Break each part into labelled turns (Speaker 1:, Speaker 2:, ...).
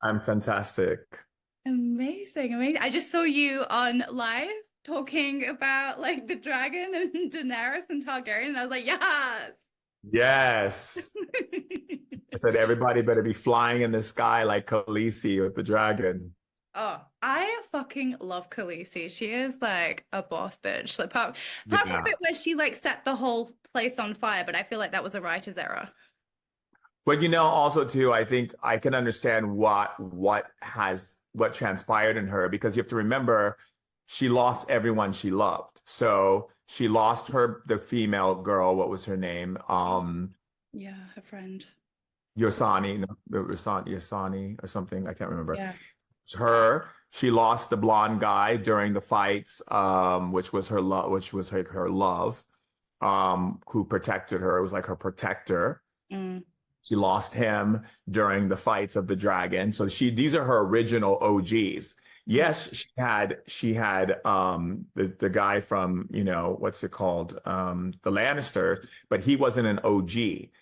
Speaker 1: I'm fantastic.
Speaker 2: Amazing, amazing. I just saw you on live talking about like the dragon and Daenerys and Targaryen, and I was like, yes.
Speaker 1: Yes. I said everybody better be flying in the sky like Khaleesi with the dragon.
Speaker 2: Oh, I fucking love Khaleesi. She is like a boss bitch. Like apart from the
Speaker 1: Yeah.
Speaker 2: bit where she like set the whole place on fire, but I feel like that was a writer's error.
Speaker 1: But also too, I think I can understand what transpired in her because you have to remember she lost everyone she loved. So she lost the female girl, what was her name?
Speaker 2: Yeah, her friend.
Speaker 1: Yosani, no, Yosani or something. I can't remember.
Speaker 2: Yeah.
Speaker 1: It's her. She lost the blonde guy during the fights, which was her love, who protected her. It was like her protector.
Speaker 2: Mm.
Speaker 1: She lost him during the fights of the dragon. So these are her original OGs.
Speaker 2: Yeah.
Speaker 1: Yes, she had the guy from, what's it called? The Lannister, but he wasn't an OG.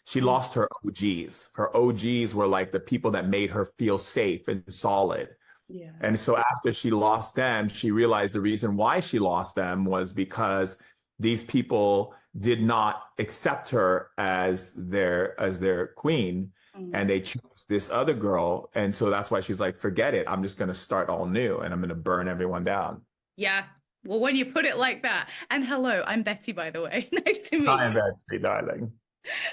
Speaker 1: She
Speaker 2: Mm.
Speaker 1: lost her OGs. Her OGs were like the people that made her feel safe and solid.
Speaker 2: Yeah.
Speaker 1: And so after she lost them, she realized the reason why she lost them was because these people did not accept her as their queen,
Speaker 2: Mm.
Speaker 1: and they chose this other girl. And so that's why she's like, forget it. I'm just going to start all new and I'm going to burn everyone down.
Speaker 2: Yeah. Well, when you put it like that. And hello, I'm Betty, by the way. Nice to meet
Speaker 1: Hi,
Speaker 2: you.
Speaker 1: Betsy, darling.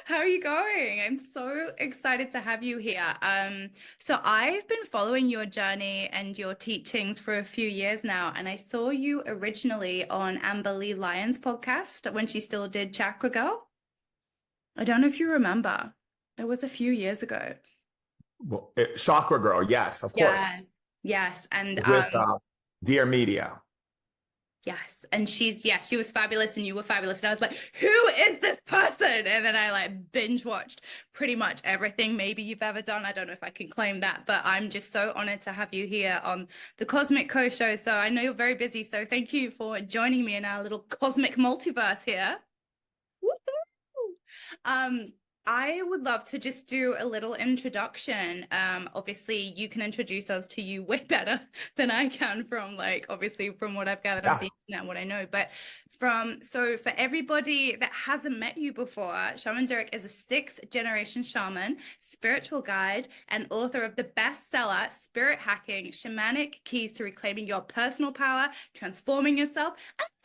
Speaker 2: How are you going? I'm so excited to have you here. So I've been following your journey and your teachings for a few years now, and I saw you originally on Amber Lee Lyons' podcast when she still did Chakra Girl. I don't know if you remember. It was a few years ago.
Speaker 1: Well, Chakra Girl, yes, of
Speaker 2: Yeah.
Speaker 1: course,
Speaker 2: Yes. And
Speaker 1: with Dear Media.
Speaker 2: yes. And yeah, she was fabulous and you were fabulous. And I was like, who is this person? And then I like binge watched pretty much everything maybe you've ever done. I don't know if I can claim that, but I'm just so honored to have you here on the Cosmic Co Show. So I know you're very busy. So thank you for joining me in our little cosmic multiverse here. Woohoo! Um, I would love to just do a little introduction. Obviously, you can introduce us to you way better than I can from like obviously from what I've gathered off
Speaker 1: Yeah.
Speaker 2: the internet and what I know. But so for everybody that hasn't met you before, Shaman Durek is a sixth generation shaman, spiritual guide, and author of the bestseller Spirit Hacking, Shamanic Keys to Reclaiming Your Personal Power, Transforming Yourself,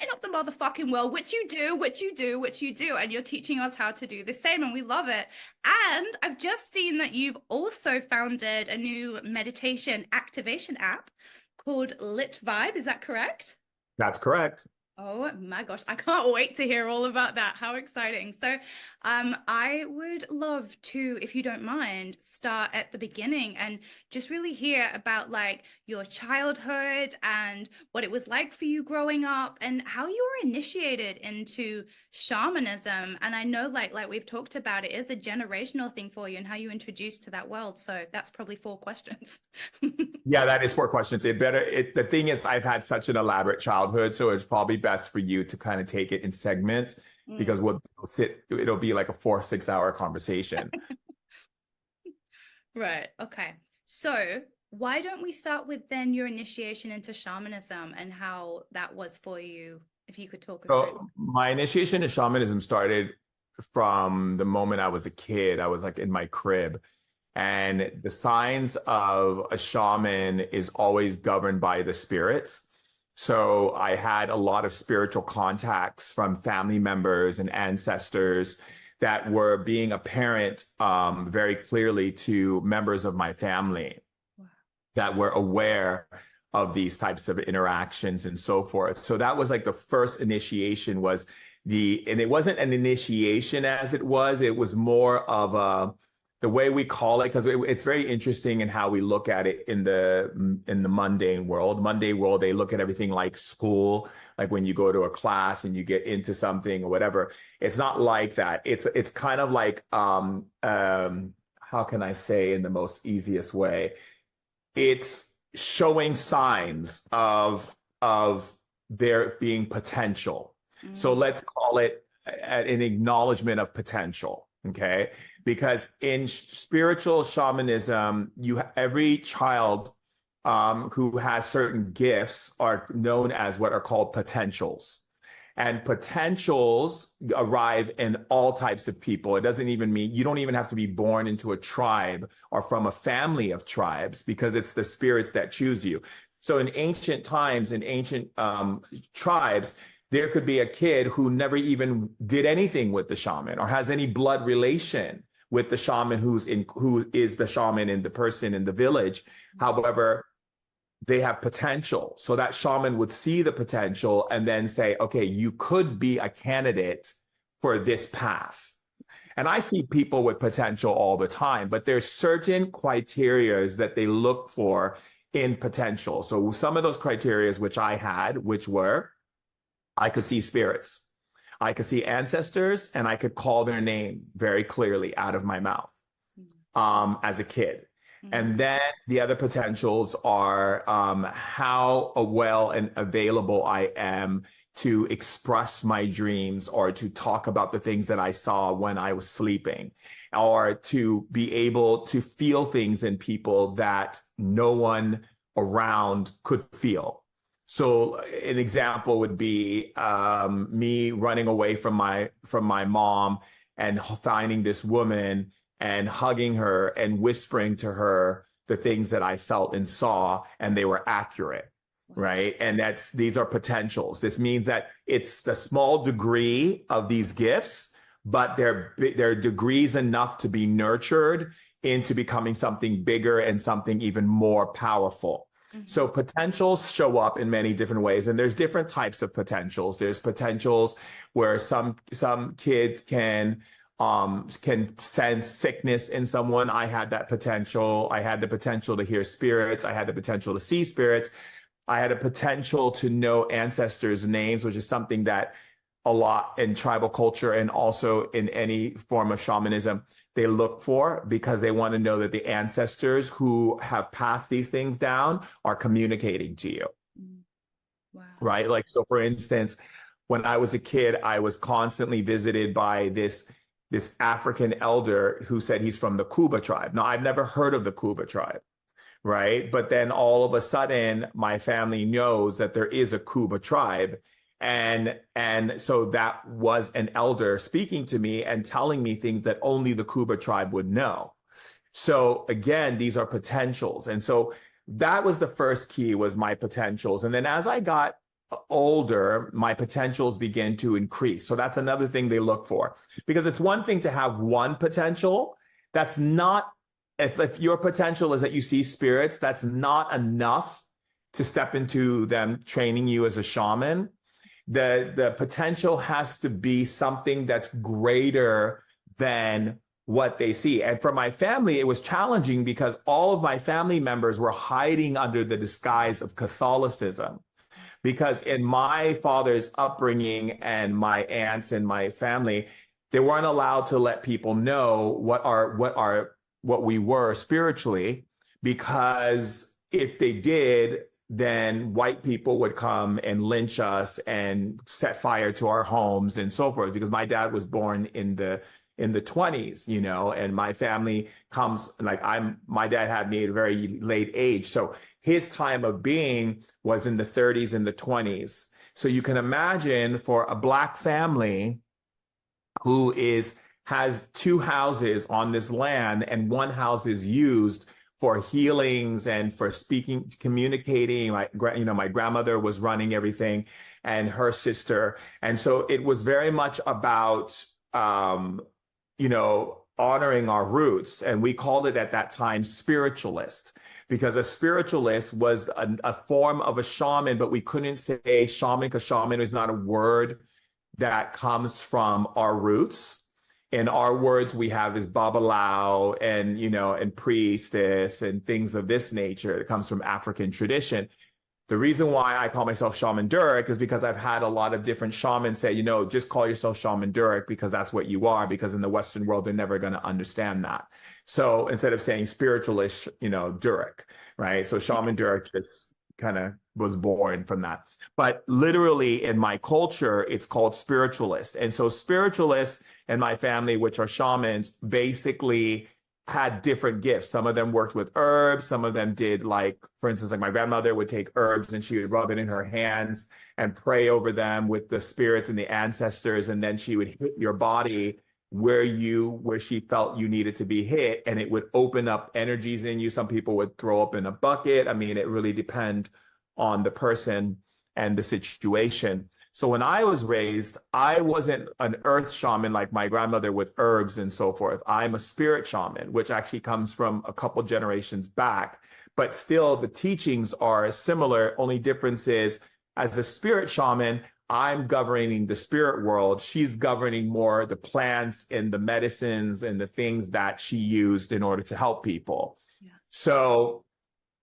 Speaker 2: and up the motherfucking world, which you do, which you do, which you do. And you're teaching us how to do the same, and we love it. And I've just seen that you've also founded a new meditation activation app called Lit Vibe. Is that correct?
Speaker 1: That's correct.
Speaker 2: Oh my gosh, I can't wait to hear all about that. How exciting. So, I would love to, if you don't mind, start at the beginning and just really hear about like your childhood and what it was like for you growing up and how you were initiated into shamanism. And I know like we've talked about it is a generational thing for you and how you introduced to that world. So that's probably four questions.
Speaker 1: Yeah, that is four questions. The thing is, I've had such an elaborate childhood, so it's probably best for you to kind of take it in segments
Speaker 2: Mm.
Speaker 1: because it'll be like a 4 6 hour conversation.
Speaker 2: Right. Okay. So, why don't we start with then your initiation into shamanism and how that was for you, if you could talk us through.
Speaker 1: So my initiation to shamanism started from the moment I was a kid. I was like in my crib. And the signs of a shaman is always governed by the spirits. So I had a lot of spiritual contacts from family members and ancestors that were being apparent very clearly to members of my family
Speaker 2: Wow.
Speaker 1: that were aware of these types of interactions and so forth. So that was like the first initiation and it wasn't an initiation it was more of the way we call it, because it's very interesting in how we look at it in the mundane world. Mundane world, they look at everything like school, like when you go to a class and you get into something or whatever. It's not like that. It's kind of like how can I say in the most easiest way? It's showing signs of there being potential. So
Speaker 2: Mm.
Speaker 1: let's call it an acknowledgement of potential. Okay. Because in spiritual shamanism, every child who has certain gifts are known as what are called potentials. And potentials arrive in all types of people. It doesn't even mean you don't even have to be born into a tribe or from a family of tribes, because it's the spirits that choose you. So in ancient times, in ancient tribes, there could be a kid who never even did anything with the shaman or has any blood relation with the shaman who is the shaman in the person in the village. However, they have potential. So that shaman would see the potential and then say, okay, you could be a candidate for this path. And I see people with potential all the time, but there's certain criterias that they look for in potential. So some of those criterias which I had, which were, I could see spirits, I could see ancestors, and I could call their name very clearly out of my mouth as a kid. And then the other potentials are how well and available I am to express my dreams, or to talk about the things that I saw when I was sleeping, or to be able to feel things in people that no one around could feel. So an example would be me running away from my mom and finding this woman and hugging her and whispering to her the things that I felt and saw, and they were accurate, right? And these are potentials. This means that it's the small degree of these gifts, but they're degrees enough to be nurtured into becoming something bigger and something even more powerful. So potentials show up in many different ways, and there's different types of potentials. There's potentials where some kids can sense sickness in someone. I had that potential. I had the potential to hear spirits. I had the potential to see spirits. I had a potential to know ancestors' names, which is something that a lot in tribal culture and also in any form of shamanism, they look for, because they want to know that the ancestors who have passed these things down are communicating to you.
Speaker 2: Wow.
Speaker 1: Right? Like, so for instance, when I was a kid, I was constantly visited by this African elder who said he's from the Kuba tribe. Now, I've never heard of the Kuba tribe, right? But then all of a sudden, my family knows that there is a Kuba tribe. And so that was an elder speaking to me and telling me things that only the Kuba tribe would know. So again, these are potentials. And so that was the first key, was my potentials. And then as I got older, my potentials begin to increase. So that's another thing they look for, because it's one thing to have one potential. That's not, if your potential is that you see spirits, that's not enough to step into them training you as a shaman. The potential has to be something that's greater than what they see. And for my family, it was challenging because all of my family members were hiding under the disguise of Catholicism. Because in my father's upbringing and my aunts and my family, they weren't allowed to let people know what we were spiritually, because if they did, then white people would come and lynch us and set fire to our homes and so forth. Because my dad was born in the 20s, and my family comes, like, my dad had me at a very late age. So his time of being was in the 30s and the 20s. So you can imagine, for a Black family who has two houses on this land, and one house is used for healings and for speaking, communicating. My grandmother was running everything, and her sister. And so it was very much about, honoring our roots. And we called it at that time spiritualist, because a spiritualist was a form of a shaman, but we couldn't say shaman because shaman is not a word that comes from our roots. In our words, we have is babalao and priestess and things of this nature. It comes from African tradition. The reason why I call myself Shaman Durek is because I've had a lot of different shamans say, just call yourself Shaman Durek, because that's what you are, because in the Western world, they're never going to understand that. So instead of saying spiritualist, Durek, right? So Shaman Durek just kind of was born from that. But literally in my culture, it's called spiritualist. And so spiritualist in my family, which are shamans, basically had different gifts. Some of them worked with herbs. Some of them did, like, for instance, like my grandmother would take herbs and she would rub it in her hands and pray over them with the spirits and the ancestors. And then she would hit your body where she felt you needed to be hit, and it would open up energies in you. Some people would throw up in a bucket. I mean, it really depends on the person and the situation. So when I was raised, I wasn't an earth shaman like my grandmother with herbs and so forth. I'm a spirit shaman, which actually comes from a couple generations back. But still, the teachings are similar. Only difference is, as a spirit shaman, I'm governing the spirit world. She's governing more the plants and the medicines and the things that she used in order to help people. Yeah. So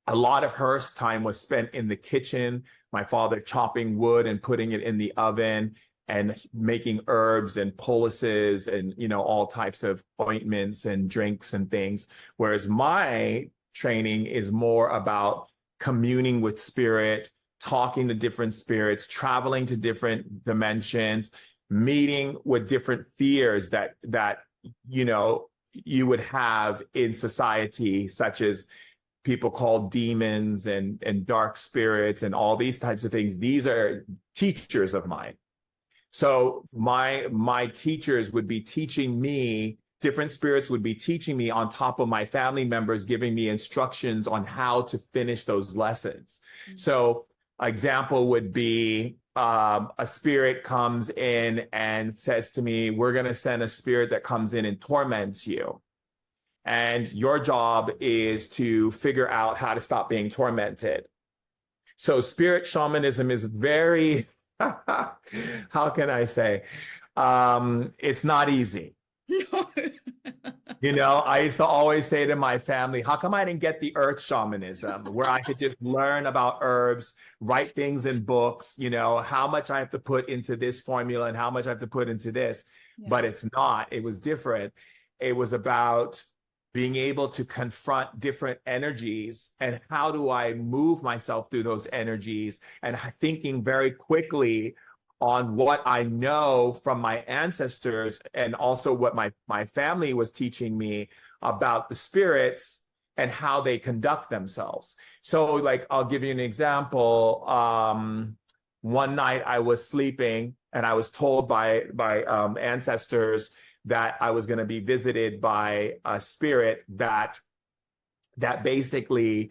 Speaker 1: a lot of her time was spent in the kitchen, my father chopping wood and putting it in the oven and making herbs and poultices and, you know, all types of ointments and drinks and things. Whereas my training is more about communing with spirit, talking to different spirits, traveling to different dimensions, meeting with different fears that you know you would have in society, such as people called demons and dark spirits and all these types of things. These are teachers of mine. So my teachers would be teaching me, different spirits would be teaching me on top of my family members, giving me instructions on how to finish those lessons. Mm-hmm. So example would be a spirit comes in and says to me, we're going to send a spirit that comes in and torments you. And your job is to figure out how to stop being tormented. So spirit shamanism is very, how can I say, it's not easy. No. You know, I used to always say to my family, how come I didn't get the earth shamanism where I could just learn about herbs, write things in books, you know, how much I have to put into this formula and how much I have to put into this. Yeah. But it's not. It was different. It was about being able to confront different energies and how do I move myself through those energies, and thinking very quickly on what I know from my ancestors and also what my family was teaching me about the spirits and how they conduct themselves. So like, I'll give you an example. One night I was sleeping and I was told by ancestors that I was going to be visited by a spirit that basically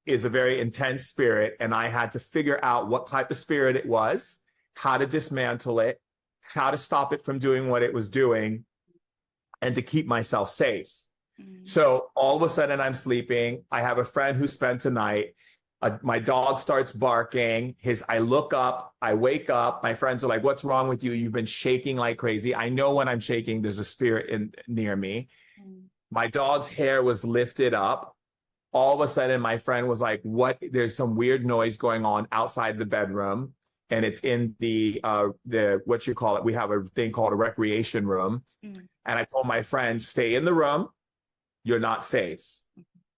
Speaker 1: is a very intense spirit, and I had to figure out what type of spirit it was, how to dismantle it, how to stop it from doing what it was doing, and to keep myself safe. Mm-hmm. So all of a sudden I'm sleeping. I have a friend who spent the night. My dog starts barking. I look up, I wake up. My friends are like, what's wrong with you? You've been shaking like crazy. I know when I'm shaking, there's a spirit near me. Mm-hmm. My dog's hair was lifted up. All of a sudden, my friend was like, what? There's some weird noise going on outside the bedroom. And it's in the what you call it? We have a thing called a recreation room. Mm. And I told my friend, stay in the room. You're not safe.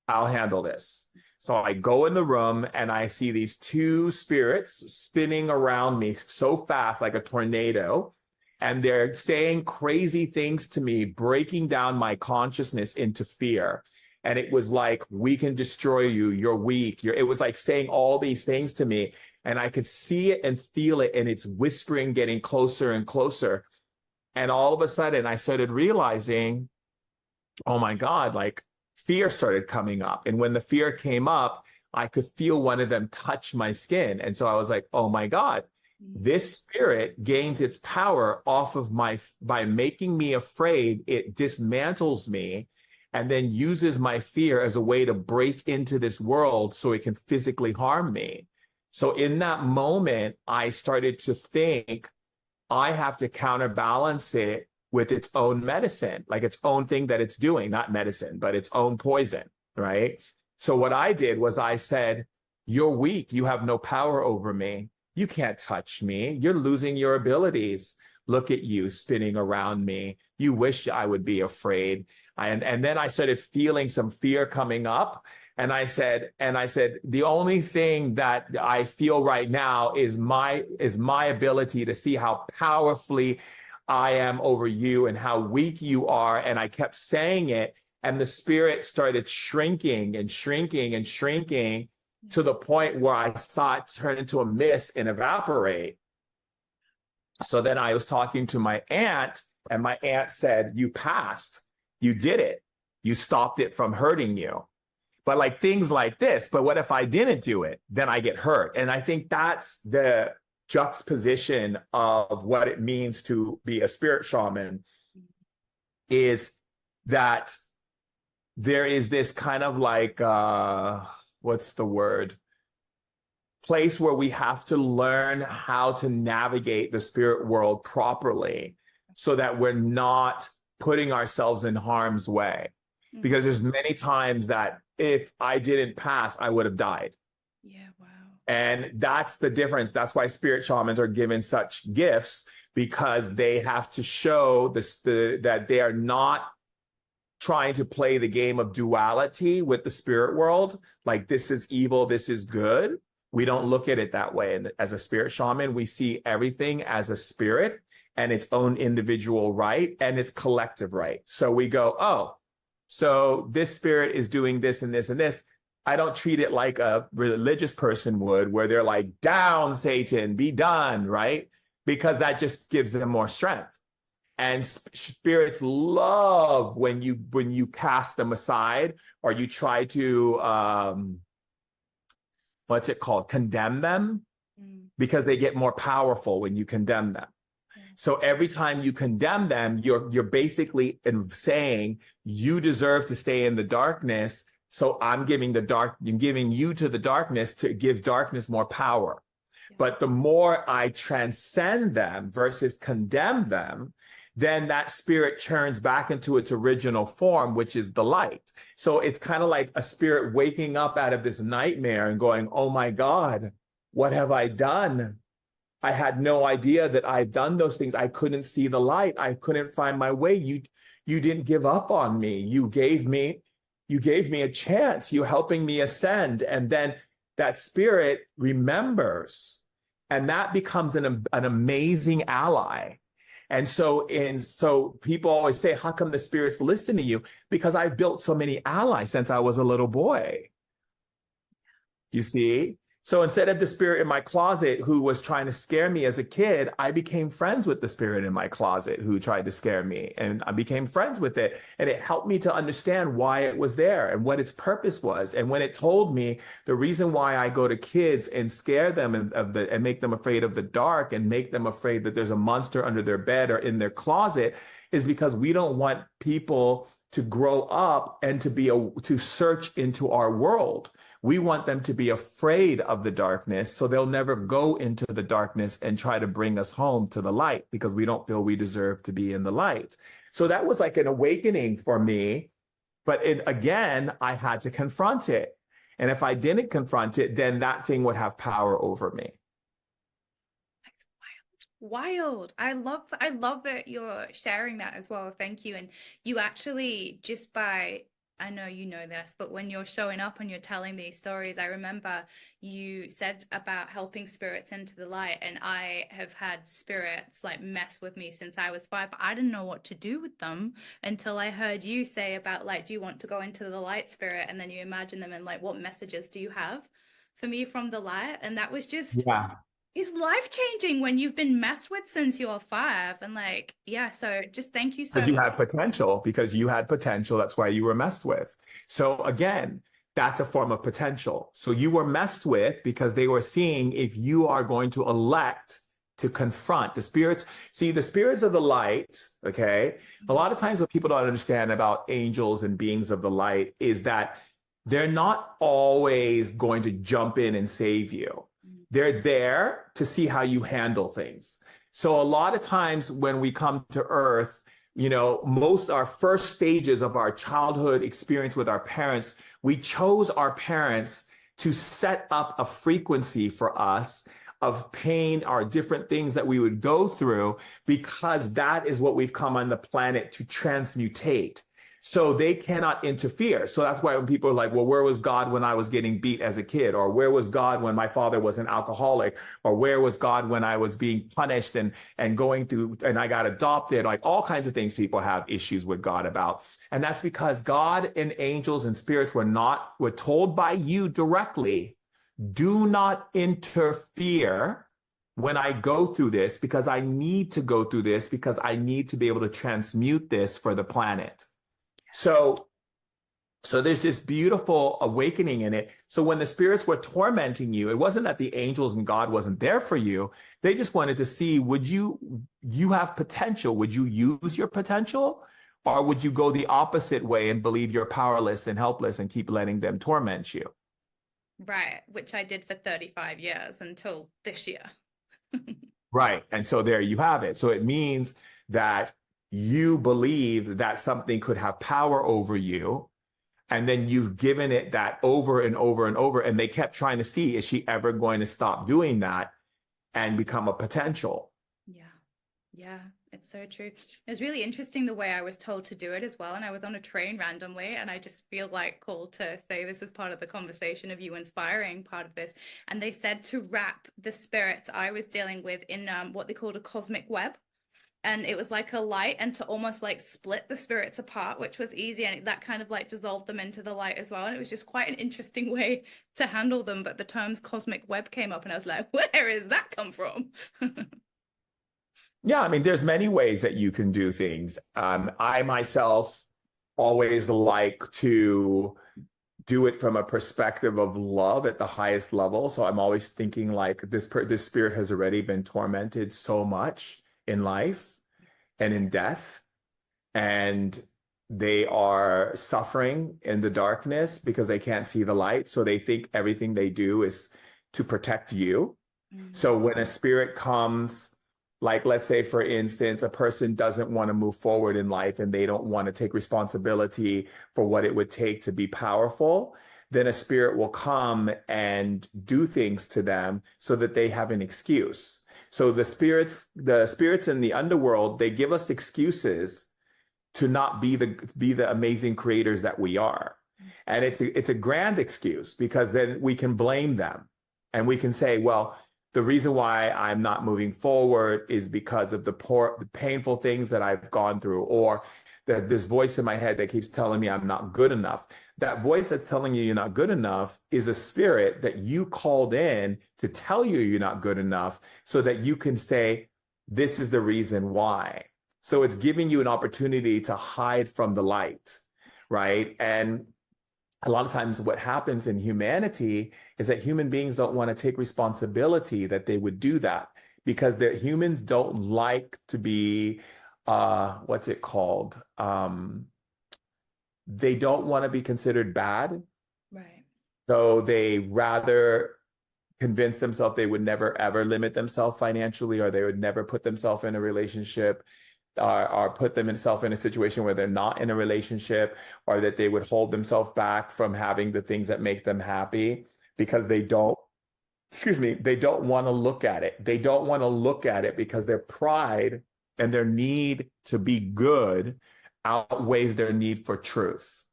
Speaker 1: I'll handle this. So I go in the room and I see these two spirits spinning around me so fast, like a tornado. And they're saying crazy things to me, breaking down my consciousness into fear. And it was like, we can destroy you. You're weak. It was like saying all these things to me. And I could see it and feel it. And it's whispering, getting closer and closer. And all of a sudden I started realizing, oh my God, like fear started coming up. And when the fear came up, I could feel one of them touch my skin. And so I was like, oh my God, this spirit gains its power off of by making me afraid. It dismantles me and then uses my fear as a way to break into this world so it can physically harm me. So in that moment, I started to think I have to counterbalance it with its own medicine, like its own thing that it's doing, not medicine, but its own poison, right? So what I did was I said, you're weak. You have no power over me. You can't touch me. You're losing your abilities. Look at you spinning around me. You wish I would be afraid. And then I started feeling some fear coming up. And I said, the only thing that I feel right now is my ability to see how powerfully I am over you and how weak you are. And I kept saying it. And the spirit started shrinking and shrinking and shrinking to the point where I saw it turn into a mist and evaporate. So then I was talking to my aunt, and my aunt said, you passed, you did it, you stopped it from hurting you. But like things like this, but what if I didn't do it? Then I get hurt. And I think that's the juxtaposition of what it means to be a spirit shaman, is that there is this kind of like, what's the word? Place where we have to learn how to navigate the spirit world properly so that we're not putting ourselves in harm's way. Because there's many times that if I didn't pass, I would have died.
Speaker 2: Yeah, wow.
Speaker 1: And that's the difference. That's why spirit shamans are given such gifts, because they have to show that they are not trying to play the game of duality with the spirit world. Like, this is evil, this is good. We don't look at it that way. And as a spirit shaman, we see everything as a spirit and its own individual right and its collective right. So we go, oh, so this spirit is doing this and this and this. I don't treat it like a religious person would, where they're like, down, Satan, be done, right? Because that just gives them more strength. And spirits love when you cast them aside, or you try to, what's it called? Condemn them, because they get more powerful when you condemn them. So every time you condemn them, you're basically saying you deserve to stay in the darkness. So I'm giving you to the darkness to give darkness more power. Yeah. But the more I transcend them versus condemn them, then that spirit turns back into its original form, which is the light. So it's kind of like a spirit waking up out of this nightmare and going, oh my God, what have I done? I had no idea that I've done those things. I couldn't see the light. I couldn't find my way. You didn't give up on me. You gave me a chance. You helping me ascend. And then that spirit remembers, and that becomes an amazing ally. And so people always say, how come the spirits listen to you? Because I built so many allies since I was a little boy. You see? So instead of the spirit in my closet who was trying to scare me as a kid, I became friends with the spirit in my closet who tried to scare me. And I became friends with it. And it helped me to understand why it was there and what its purpose was. And when it told me the reason why I go to kids and scare them and make them afraid of the dark and make them afraid that there's a monster under their bed or in their closet, is because we don't want people to grow up and to search into our world. We want them to be afraid of the darkness, so they'll never go into the darkness and try to bring us home to the light, because we don't feel we deserve to be in the light. So that was like an awakening for me. But again, I had to confront it. And if I didn't confront it, then that thing would have power over me.
Speaker 2: Wild. I love that you're sharing that as well. Thank you. And you actually, just by, I know you know this, but when you're showing up and you're telling these stories, I remember you said about helping spirits into the light, and I have had spirits like mess with me since I was 5, but I didn't know what to do with them until I heard you say about, like, do you want to go into the light, spirit? And then you imagine them and like, what messages do you have for me from the light? And that was just,
Speaker 1: yeah.
Speaker 2: It's life-changing when you've been messed with since you're 5. And like, yeah, so just thank you so much.
Speaker 1: Because you had potential. That's why you were messed with. So again, that's a form of potential. So you were messed with because they were seeing if you are going to elect to confront the spirits. See, the spirits of the light, okay? A lot of times what people don't understand about angels and beings of the light is that they're not always going to jump in and save you. They're there to see how you handle things. So a lot of times when we come to Earth, most our first stages of our childhood experience with our parents, we chose our parents to set up a frequency for us of pain or different things that we would go through, because that is what we've come on the planet to transmutate. So they cannot interfere. So that's why when people are like, well, where was God when I was getting beat as a kid? Or where was God when my father was an alcoholic? Or where was God when I was being punished and going through and I got adopted? Like all kinds of things people have issues with God about. And that's because God and angels and spirits were told by you directly, do not interfere when I go through this, because I need to go through this, because I need to be able to transmute this for the planet. So there's this beautiful awakening in it. So when the spirits were tormenting you, it wasn't that the angels and God wasn't there for you. They just wanted to see, would you have potential? Would you use your potential? Or would you go the opposite way and believe you're powerless and helpless and keep letting them torment you?
Speaker 2: Right, which I did for 35 years until this year.
Speaker 1: Right. And so there you have it. So it means that you believe that something could have power over you. And then you've given it that over and over and over. And they kept trying to see, is she ever going to stop doing that and become a potential?
Speaker 2: Yeah. Yeah. It's so true. It was really interesting the way I was told to do it as well. And I was on a train randomly, and I just feel like called to say this is part of the conversation of you inspiring part of this. And they said to wrap the spirits I was dealing with in what they called a cosmic web. And it was like a light, and to almost like split the spirits apart, which was easy. And that kind of like dissolved them into the light as well. And it was just quite an interesting way to handle them. But the terms cosmic web came up and I was like, where is that come from?
Speaker 1: Yeah, I mean, there's many ways that you can do things. I myself always like to do it from a perspective of love at the highest level. So I'm always thinking like this spirit has already been tormented so much in life and in death, and they are suffering in the darkness because they can't see the light. So they think everything they do is to protect you. So when a spirit comes, like, let's say, for instance, a person doesn't want to move forward in life and they don't want to take responsibility for what it would take to be powerful, then a spirit will come and do things to them so that they have an excuse. So the spirits in the underworld, they give us excuses to not be the amazing creators that we are. And it's a grand excuse, because then we can blame them and we can say, well, the reason why I'm not moving forward is because of the painful things that I've gone through, or that this voice in my head that keeps telling me I'm not good enough. That voice that's telling you you're not good enough is a spirit that you called in to tell you you're not good enough, so that you can say, this is the reason why. So it's giving you an opportunity to hide from the light, right? And a lot of times what happens in humanity is that human beings don't want to take responsibility that they would do that, because humans don't like to be, what's it called? They don't want to be considered bad.
Speaker 2: Right.
Speaker 1: So they rather convince themselves they would never, ever limit themselves financially, or they would never put themselves in a relationship, or put themselves in a situation where they're not in a relationship, or that they would hold themselves back from having the things that make them happy, because they don't want to look at it. They don't want to look at it because their pride and their need to be good outweighs their need for truth.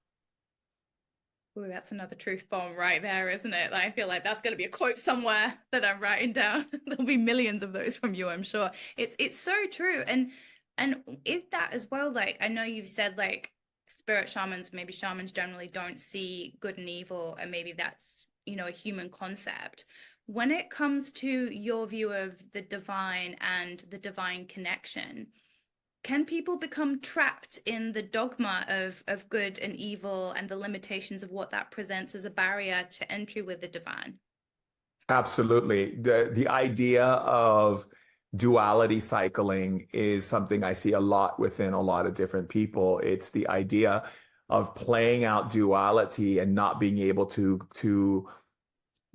Speaker 2: Ooh, that's another truth bomb right there, isn't it? I feel like that's going to be a quote somewhere that I'm writing down. There'll be millions of those from you, I'm sure. It's so true. And in that as well, like, I know you've said like spirit shamans, maybe shamans generally don't see good and evil, and maybe that's, a human concept. When it comes to your view of the divine and the divine connection, can people become trapped in the dogma of good and evil and the limitations of what that presents as a barrier to entry with the divine?
Speaker 1: Absolutely. The idea of duality cycling is something I see a lot within a lot of different people. It's the idea of playing out duality and not being able to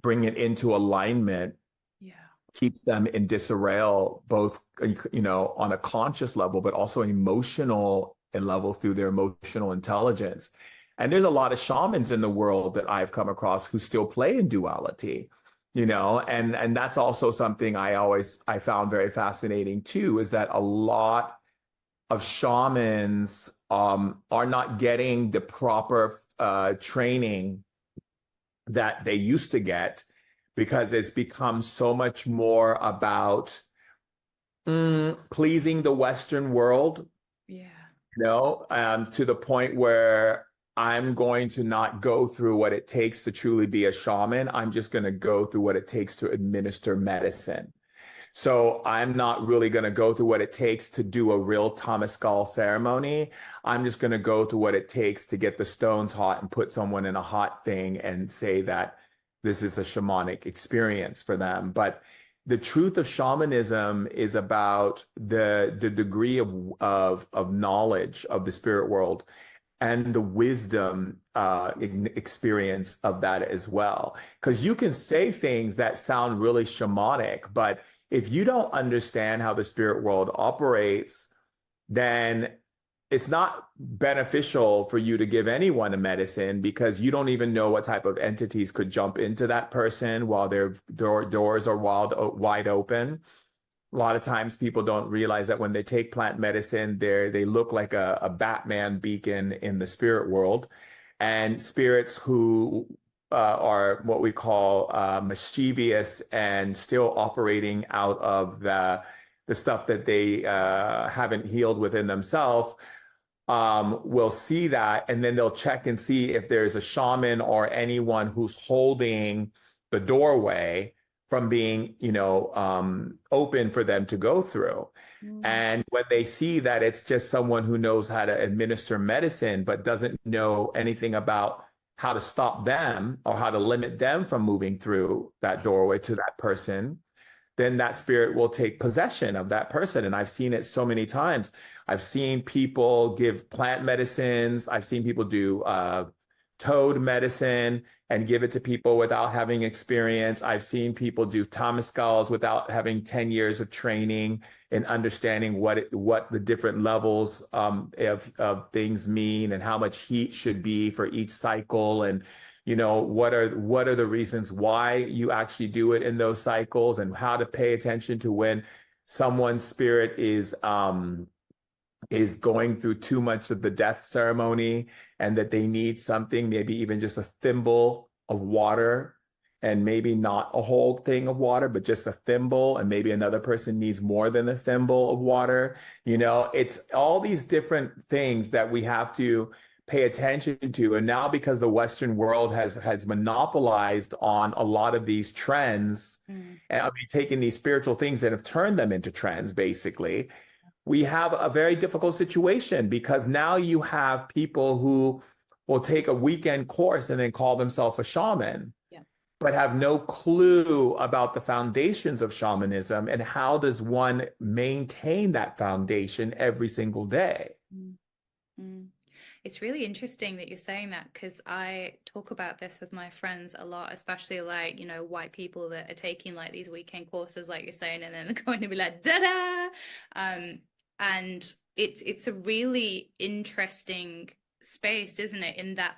Speaker 1: bring it into alignment.
Speaker 2: Yeah.
Speaker 1: Keeps them in disarray, both, on a conscious level, but also an emotional level through their emotional intelligence. And there's a lot of shamans in the world that I've come across who still play in duality, and that's also something I found very fascinating too, is that a lot of shamans are not getting the proper training that they used to get, because it's become so much more about pleasing the Western world,
Speaker 2: Yeah.
Speaker 1: to the point where I'm going to not go through what it takes to truly be a shaman. I'm just going to go through what it takes to administer medicine. So I'm not really going to go through what it takes to do a real Temescal ceremony. I'm just going to go through what it takes to get the stones hot and put someone in a hot thing and say that this is a shamanic experience for them. But the truth of shamanism is about the degree of knowledge of the spirit world and the wisdom experience of that as well. Because you can say things that sound really shamanic, but if you don't understand how the spirit world operates, then it's not beneficial for you to give anyone a medicine, because you don't even know what type of entities could jump into that person while their doors are wide open. A lot of times people don't realize that when they take plant medicine, they look like a Batman beacon in the spirit world. And spirits who are what we call mischievous and still operating out of the stuff that they haven't healed within themselves, will see that, and then they'll check and see if there's a shaman or anyone who's holding the doorway from being, open for them to go through. And when they see that it's just someone who knows how to administer medicine, but doesn't know anything about how to stop them or how to limit them from moving through that doorway to that person, then that spirit will take possession of that person. And I've seen it so many times. I've seen people give plant medicines. I've seen people do toad medicine and give it to people without having experience. I've seen people do Temescals without having 10 years of training and understanding what the different levels of things mean and how much heat should be for each cycle, and what are the reasons why you actually do it in those cycles, and how to pay attention to when someone's spirit is going through too much of the death ceremony, and that they need something, maybe even just a thimble of water, and maybe not a whole thing of water, but just a thimble, and maybe another person needs more than a thimble of water. It's all these different things that we have to pay attention to. And now, because the Western world has monopolized on a lot of these trends, and taken these spiritual things and have turned them into trends, basically, we have a very difficult situation, because now you have people who will take a weekend course and then call themselves a shaman, but have no clue about the foundations of shamanism and how does one maintain that foundation every single day.
Speaker 2: It's really interesting that you're saying that, because I talk about this with my friends a lot, especially white people that are taking these weekend courses, like you're saying, and then they're going to be like, da-da! And it's a really interesting space, isn't it? In that,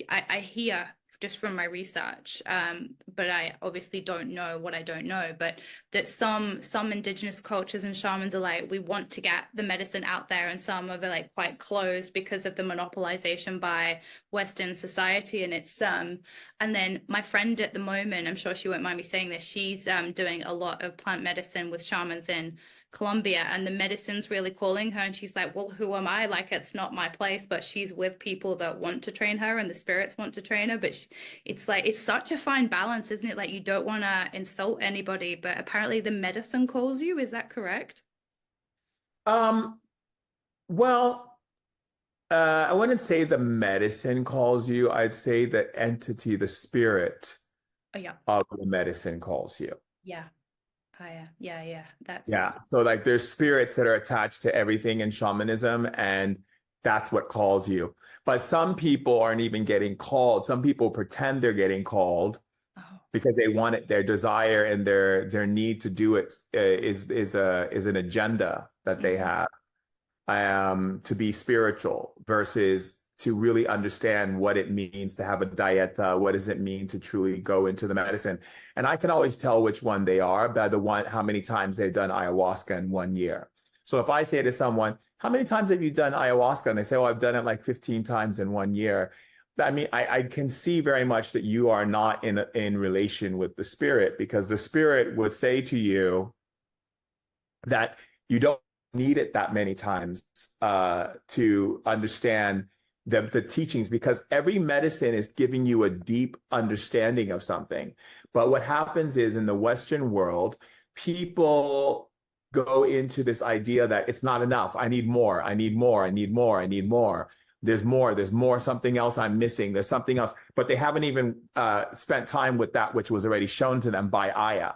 Speaker 2: I hear just from my research, but I obviously don't know what I don't know, but that some indigenous cultures and shamans are we want to get the medicine out there, and some are quite closed because of the monopolization by Western society. And it's and then my friend at the moment, I'm sure she won't mind me saying this, she's doing a lot of plant medicine with shamans in Colombia, and the medicine's really calling her, and she's like, well, who am I? It's not my place. But she's with people that want to train her, and the spirits want to train her. But it's such a fine balance, isn't it? You don't want to insult anybody, but apparently the medicine calls you. Is that correct?
Speaker 1: Well, I wouldn't say the medicine calls you. I'd say the entity, the spirit of the medicine calls you.
Speaker 2: Yeah. Yeah.
Speaker 1: So there's spirits that are attached to everything in shamanism, and that's what calls you. But some people aren't even getting called. Some people pretend they're getting called because they want it. Their desire and their need to do it is an agenda that they have, to be spiritual versus to really understand what it means to have a dieta. What does it mean to truly go into the medicine? And I can always tell which one they are by how many times they've done ayahuasca in 1 year. So if I say to someone, how many times have you done ayahuasca? And they say, oh, I've done it like 15 times in 1 year. I mean, I can see very much that you are not in relation with the spirit, because the spirit would say to you that you don't need it that many times to understand the teachings, because every medicine is giving you a deep understanding of something. But what happens is, in the Western world, people go into this idea that it's not enough. I need more. I need more. I need more. I need more. There's more. There's more. Something else I'm missing. There's something else. But they haven't even spent time with that which was already shown to them by Aya,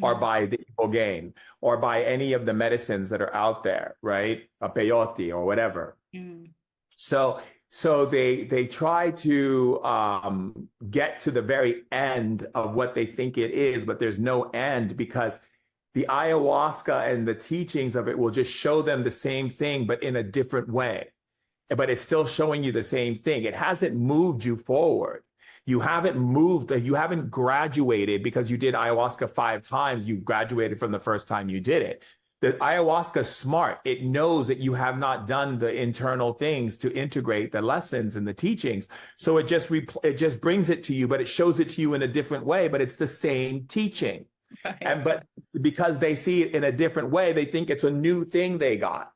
Speaker 1: or by the Ibogaine, or by any of the medicines that are out there, right? A peyote or whatever. So they try to get to the very end of what they think it is, but there's no end, because the ayahuasca and the teachings of it will just show them the same thing, but in a different way. But it's still showing you the same thing. It hasn't moved you forward. You haven't moved, you haven't graduated because you did ayahuasca 5 times. You graduated from the first time you did it. The ayahuasca is smart. It knows that you have not done the internal things to integrate the lessons and the teachings. So it just brings it to you, but it shows it to you in a different way, but it's the same teaching. Right. But because they see it in a different way, they think it's a new thing they got.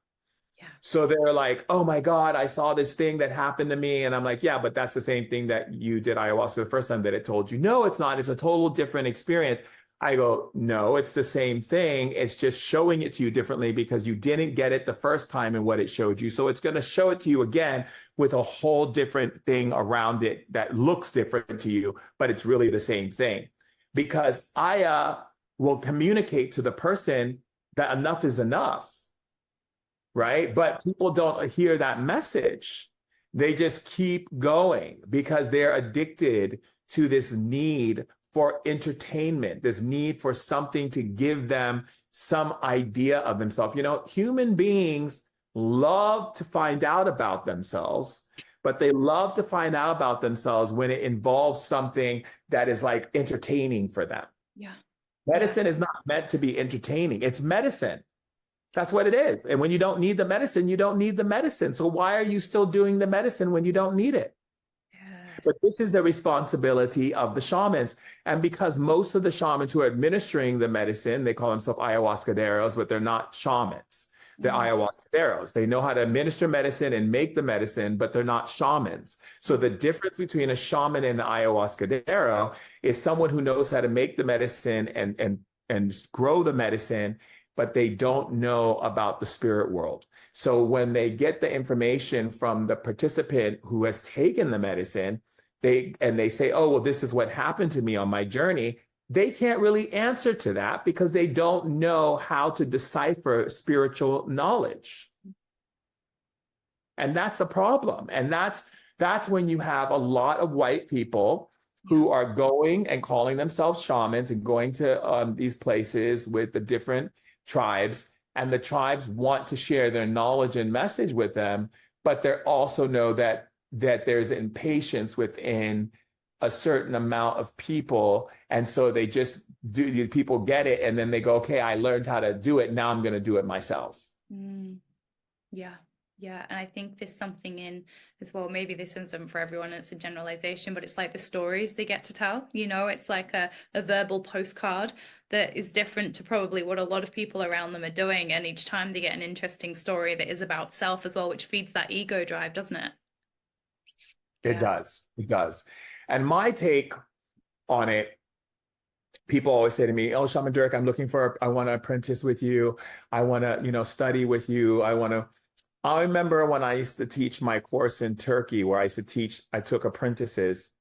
Speaker 1: So they're like, oh my God, I saw this thing that happened to me. And I'm like, yeah, but that's the same thing that you did ayahuasca the first time that it told you. No, it's not. It's a total different experience. I go, no, it's the same thing. It's just showing it to you differently because you didn't get it the first time and what it showed you. So it's going to show it to you again with a whole different thing around it that looks different to you, but it's really the same thing. Because Aya will communicate to the person that enough is enough. Right? But people don't hear that message. They just keep going because they're addicted to this need for entertainment, this need for something to give them some idea of themselves. You know, human beings love to find out about themselves, but they love to find out about themselves when it involves something that is like entertaining for them.
Speaker 2: Yeah.
Speaker 1: Medicine is not meant to be entertaining. It's medicine. That's what it is. And when you don't need the medicine, you don't need the medicine. So why are you still doing the medicine when you don't need it? Yes. But this is the responsibility of the shamans. And because most of the shamans who are administering the medicine, they call themselves ayahuascaderos, but they're not shamans. They're ayahuascaderos. They know how to administer medicine and make the medicine, but they're not shamans. So the difference between a shaman and an ayahuascadero is someone who knows how to make the medicine and grow the medicine, but they don't know about the spirit world. So when they get the information from the participant who has taken the medicine, they say, oh, well, this is what happened to me on my journey. They can't really answer to that because they don't know how to decipher spiritual knowledge. And that's a problem. And that's when you have a lot of white people who are going and calling themselves shamans and going to these places with the different tribes, and the tribes want to share their knowledge and message with them, but they also know that there's impatience within a certain amount of people, and so they just do. People get it, and then they go, "Okay, I learned how to do it. Now I'm going to do it myself."
Speaker 2: Yeah, and I think there's something in as well. Maybe this isn't for everyone. It's a generalization, but it's like the stories they get to tell. You know, it's like a verbal postcard that is different to probably what a lot of people around them are doing. And each time they get an interesting story that is about self as well, which feeds that ego drive, doesn't it?
Speaker 1: It does. It does. And my take on it, people always say to me, oh, Shaman Durek, I want to apprentice with you. I want to, study with you. I remember when I used to teach my course in Turkey, where I took apprentices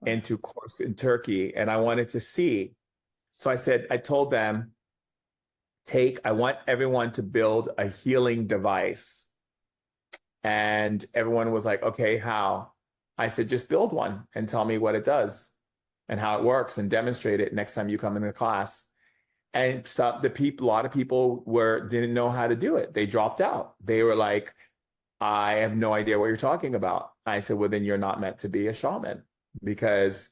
Speaker 1: into course in Turkey, and I wanted to see. So I told them, I want everyone to build a healing device. And everyone was like, okay, how? I said, just build one and tell me what it does and how it works and demonstrate it next time you come into class. And so a lot of people didn't know how to do it. They dropped out. They were like, I have no idea what you're talking about. I said, well, then you're not meant to be a shaman, because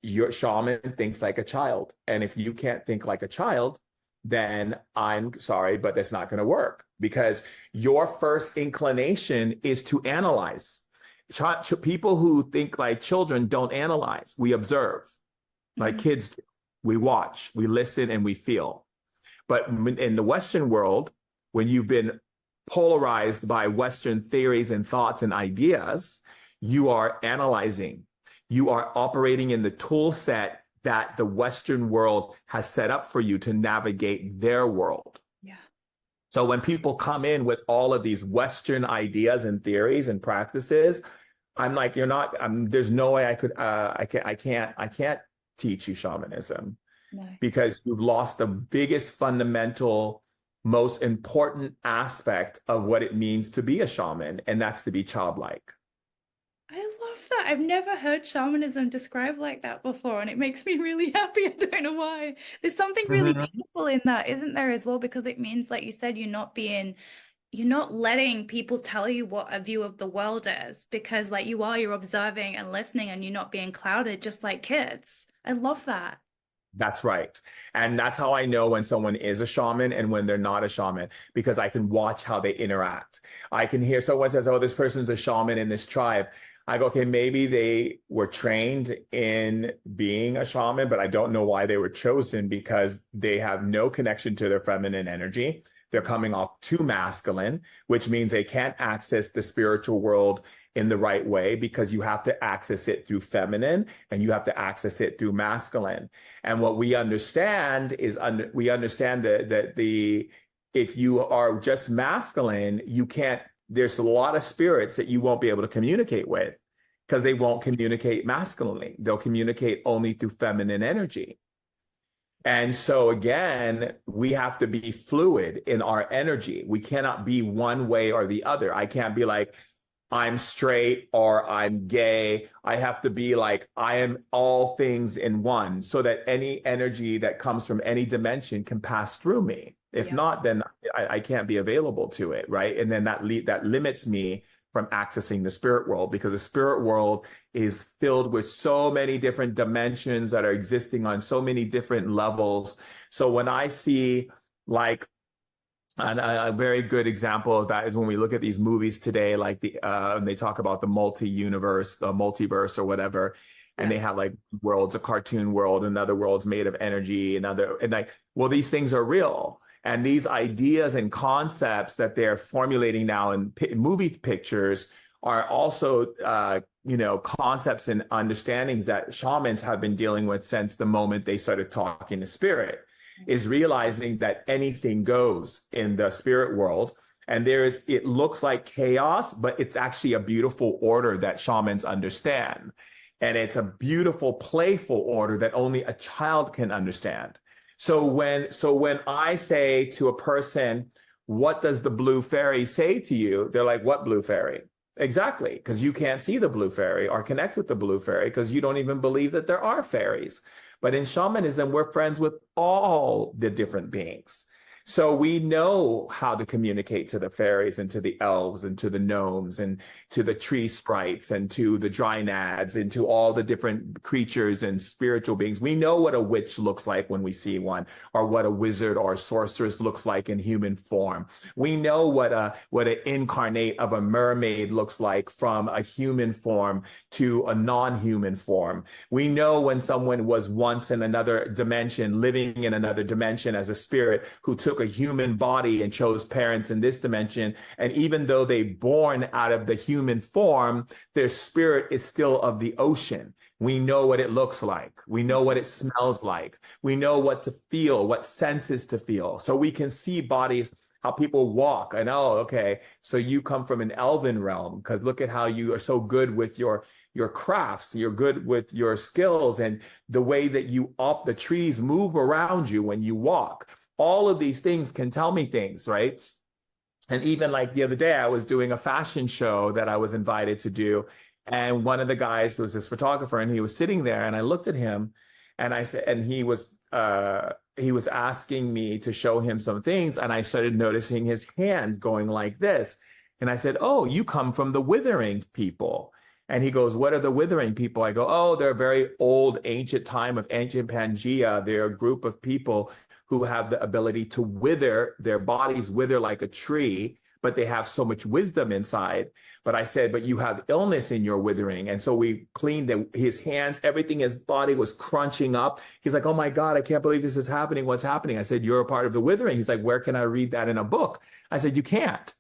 Speaker 1: your shaman thinks like a child. And if you can't think like a child, then I'm sorry, but that's not going to work, because your first inclination is to analyze. People who think like children don't analyze. We observe like kids do. We watch, we listen, and we feel. But in the Western world, when you've been polarized by Western theories and thoughts and ideas, you are analyzing. You are operating in the tool set that the Western world has set up for you to navigate their world.
Speaker 2: Yeah.
Speaker 1: So when people come in with all of these Western ideas and theories and practices, I'm like, you're not, there's no way I could, I can't teach you shamanism.
Speaker 2: No.
Speaker 1: Because you've lost the biggest fundamental, most important aspect of what it means to be a shaman, and that's to be childlike.
Speaker 2: I love that. I've never heard shamanism described like that before, and it makes me really happy. I don't know why. There's something really beautiful in that, isn't there, as well? Because it means, like you said, you're not letting people tell you what a view of the world is, because like you're observing and listening, and you're not being clouded just like kids. I love that.
Speaker 1: That's right. And that's how I know when someone is a shaman and when they're not a shaman, because I can watch how they interact. I can hear someone says, oh, this person's a shaman in this tribe. I go, okay, maybe they were trained in being a shaman, but I don't know why they were chosen, because they have no connection to their feminine energy. They're coming off too masculine, which means they can't access the spiritual world in the right way, because you have to access it through feminine and you have to access it through masculine. And what we understand is we understand that if you are just masculine, you can't, there's a lot of spirits that you won't be able to communicate with, because they won't communicate masculinely. They'll communicate only through feminine energy. And so again, we have to be fluid in our energy. We cannot be one way or the other. I can't be like, I'm straight or I'm gay. I have to be like, I am all things in one, so that any energy that comes from any dimension can pass through me. If not, then I can't be available to it, right? And then that limits me from accessing the spirit world, because the spirit world is filled with so many different dimensions that are existing on so many different levels. So when I see like, and a very good example of that is when we look at these movies today, like and they talk about the multi-universe, the multiverse or whatever, and they have like worlds, a cartoon world, another world's made of energy, and like, well, these things are real. And these ideas and concepts that they're formulating now in movie pictures are also, concepts and understandings that shamans have been dealing with since the moment they started talking to spirit, is realizing that anything goes in the spirit world. And it looks like chaos, but it's actually a beautiful order that shamans understand. And it's a beautiful, playful order that only a child can understand. So when I say to a person, what does the blue fairy say to you? They're like, what blue fairy? Exactly, because you can't see the blue fairy or connect with the blue fairy, because you don't even believe that there are fairies. But in shamanism, we're friends with all the different beings. So we know how to communicate to the fairies and to the elves and to the gnomes and to the tree sprites and to the dryads and to all the different creatures and spiritual beings. We know what a witch looks like when we see one, or what a wizard or a sorceress looks like in human form. We know what an incarnate of a mermaid looks like from a human form to a non-human form. We know when someone was once in another dimension, living in another dimension as a spirit who took a human body and chose parents in this dimension. And even though they born out of the human form, their spirit is still of the ocean. We know what it looks like. We know what it smells like. We know what to feel, what senses to feel. So we can see bodies, how people walk, and oh, okay, so you come from an elven realm, because look at how you are so good with your crafts, you're good with your skills, and the way that the trees move around you when you walk. All of these things can tell me things, right? And even like the other day, I was doing a fashion show that I was invited to do. And one of the guys was this photographer, and he was sitting there, and I looked at him and I said, and he was asking me to show him some things. And I started noticing his hands going like this. And I said, oh, you come from the withering people. And he goes, what are the withering people? I go, oh, they're a very old, ancient time of ancient Pangea. They're a group of people who have the ability to wither, their bodies wither like a tree, but they have so much wisdom inside. But I said, but you have illness in your withering. And so we cleaned his hands, everything, his body was crunching up. He's like, oh my God, I can't believe this is happening. What's happening? I said, you're a part of the withering. He's like, where can I read that in a book? I said, you can't.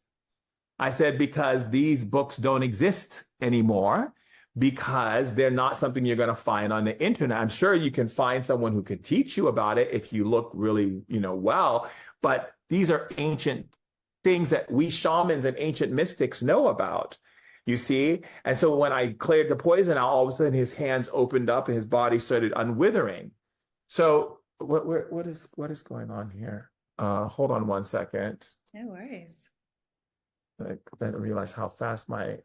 Speaker 1: I said, because these books don't exist anymore, because they're not something you're going to find on the internet. I'm sure you can find someone who could teach you about it if you look really, well, but these are ancient things that we shamans and ancient mystics know about, you see? And so when I cleared the poison out, all of a sudden his hands opened up and his body started unwithering. So what is going on here? Hold on one second.
Speaker 2: No worries.
Speaker 1: I didn't realize how fast my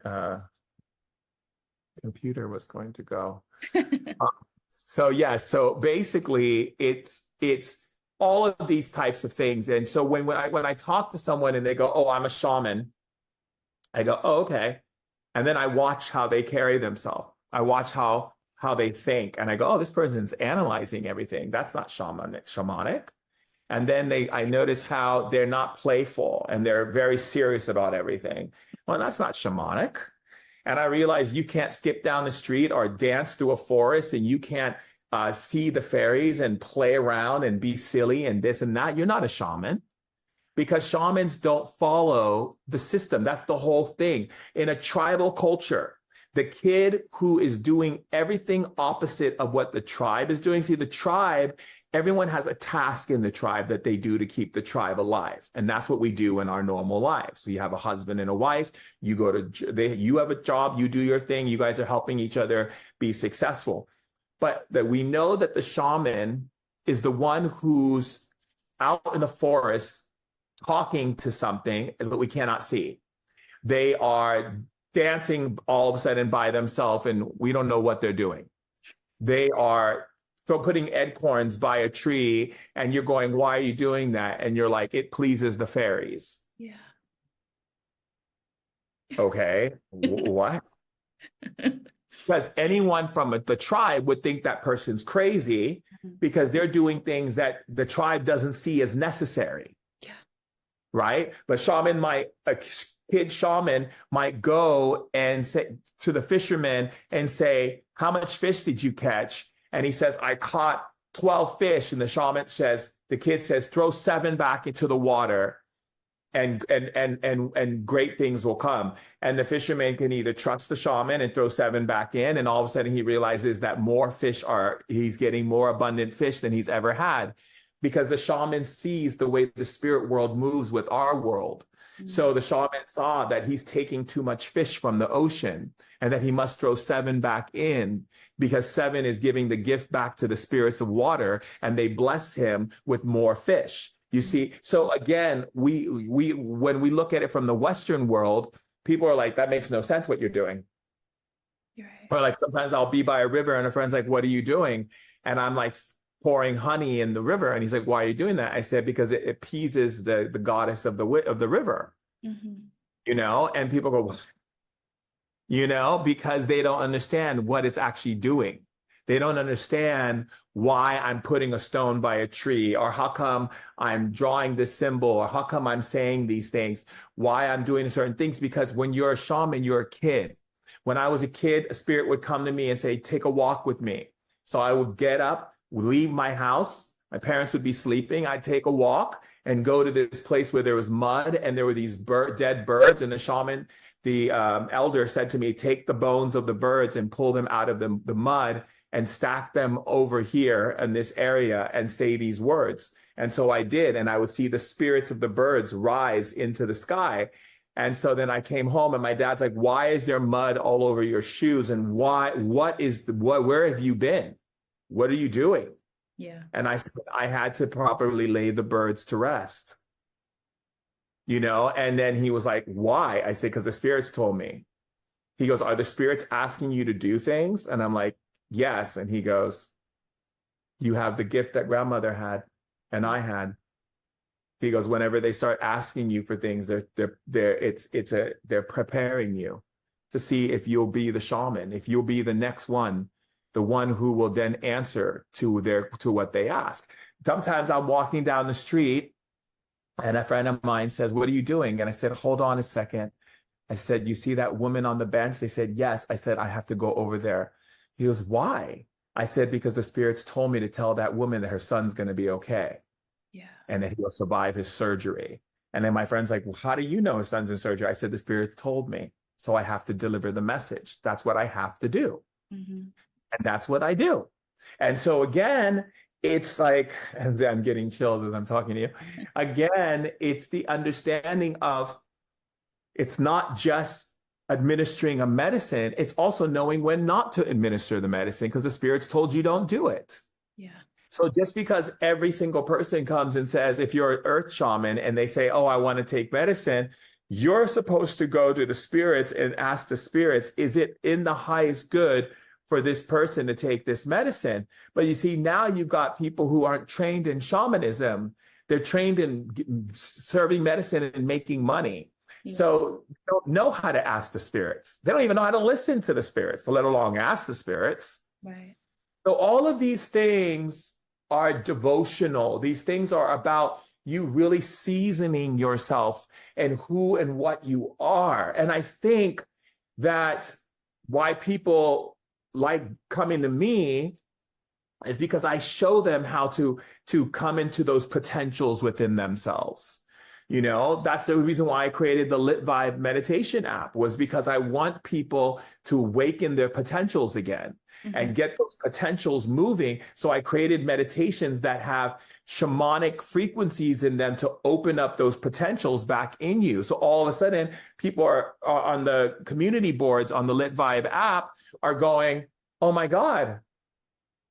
Speaker 1: computer was going to go. So basically it's all of these types of things. And so when I talk to someone and they go, oh, I'm a shaman, I go, oh, okay. And then I watch how they carry themselves. I watch how they think. And I go, oh, this person's analyzing everything. That's not shamanic. And then I notice how they're not playful and they're very serious about everything. Well, that's not shamanic. And I realize you can't skip down the street or dance through a forest, and you can't see the fairies and play around and be silly and this and that. You're not a shaman, because shamans don't follow the system. That's the whole thing. In a tribal culture, the kid who is doing everything opposite of what the tribe is doing. See, the tribe, everyone has a task in the tribe that they do to keep the tribe alive. And that's what we do in our normal lives. So you have a husband and a wife, you have a job, you do your thing, you guys are helping each other be successful. But that we know that the shaman is the one who's out in the forest talking to something that we cannot see. They are dancing all of a sudden by themselves and we don't know what they're doing. They are putting acorns by a tree and you're going, why are you doing that? And you're like, it pleases the fairies.
Speaker 2: Yeah.
Speaker 1: Okay, what? Because anyone from the tribe would think that person's crazy because they're doing things that the tribe doesn't see as necessary.
Speaker 2: Yeah.
Speaker 1: Right? But a kid shaman might go and say to the fisherman and say, how much fish did you catch? And he says, I caught 12 fish. And the kid says, throw 7 back into the water and great things will come. And the fisherman can either trust the shaman and throw 7 back in. And all of a sudden he realizes that he's getting more abundant fish than he's ever had, because the shaman sees the way the spirit world moves with our world. So the shaman saw that he's taking too much fish from the ocean and that he must throw 7 back in, because 7 is giving the gift back to the spirits of water, and they bless him with more fish. You see, so again, we when we look at it from the Western world, people are like, that makes no sense what you're doing.
Speaker 2: You're right.
Speaker 1: Or like sometimes I'll be by a river and a friend's like, what are you doing? And I'm like pouring honey in the river. And he's like, why are you doing that? I said, because it appeases the goddess of the river, and people go, because they don't understand what it's actually doing. They don't understand why I'm putting a stone by a tree, or how come I'm drawing this symbol, or how come I'm saying these things, why I'm doing certain things. Because when you're a shaman, you're a kid. When I was a kid, a spirit would come to me and say, take a walk with me. So I would get up, leave my house. My parents would be sleeping. I'd take a walk and go to this place where there was mud and there were these dead birds. And the shaman, the elder, said to me, take the bones of the birds and pull them out of the mud and stack them over here in this area and say these words. And so I did. And I would see the spirits of the birds rise into the sky. And so then I came home and my dad's like, why is there mud all over your shoes? And where have you been? What are you doing?
Speaker 2: Yeah.
Speaker 1: And I said, I had to properly lay the birds to rest, and then he was like, why? I said, because the spirits told me. He goes, are the spirits asking you to do things? And I'm like, yes. And he goes, you have the gift that grandmother had and I had. He goes, whenever they start asking you for things, they're preparing you to see if you'll be the shaman, if you'll be the next one, the one who will then answer to what they ask. sometimes I'm walking down the street and a friend of mine says, "What are you doing?" And I said, "Hold on a second." I said, "You see that woman on the bench?" They said, "Yes." I said, "I have to go over there." He goes, "Why?" I said, "Because the spirits told me to tell that woman that her son's going to be okay
Speaker 2: Yeah.
Speaker 1: and that he'll survive his surgery." And then my friend's like, "Well, how do you know his son's in surgery?" I said, "The spirits told me. So I have to deliver the message. That's what I have to do."
Speaker 2: Hmm.
Speaker 1: And that's what I do. And so again, it's like, and I'm getting chills as I'm talking to you. Again, it's the understanding of it's not just administering a medicine, it's also knowing when not to administer the medicine because the spirits told you don't do it.
Speaker 2: Yeah.
Speaker 1: So just because every single person comes and says, if you're an earth shaman and they say, "Oh, I want to take medicine," you're supposed to go to the spirits and ask the spirits, is it in the highest good for this person to take this medicine? But you see, now you've got people who aren't trained in shamanism. They're trained in serving medicine and making money.
Speaker 2: Yeah.
Speaker 1: So they don't know how to ask the spirits. They don't even know how to listen to the spirits, let alone ask the spirits.
Speaker 2: Right.
Speaker 1: So all of these things are devotional. These things are about you really seasoning yourself and who and what you are. And I think that why people like coming to me is because I show them how to come into those potentials within themselves. You know, that's the reason why I created the Lit Vibe meditation app, was because I want people to awaken their potentials again and get those potentials moving. So I created meditations that have shamanic frequencies in them to open up those potentials back in you. So all of a sudden, people are on the community boards on the Lit Vibe app are going, "Oh my God,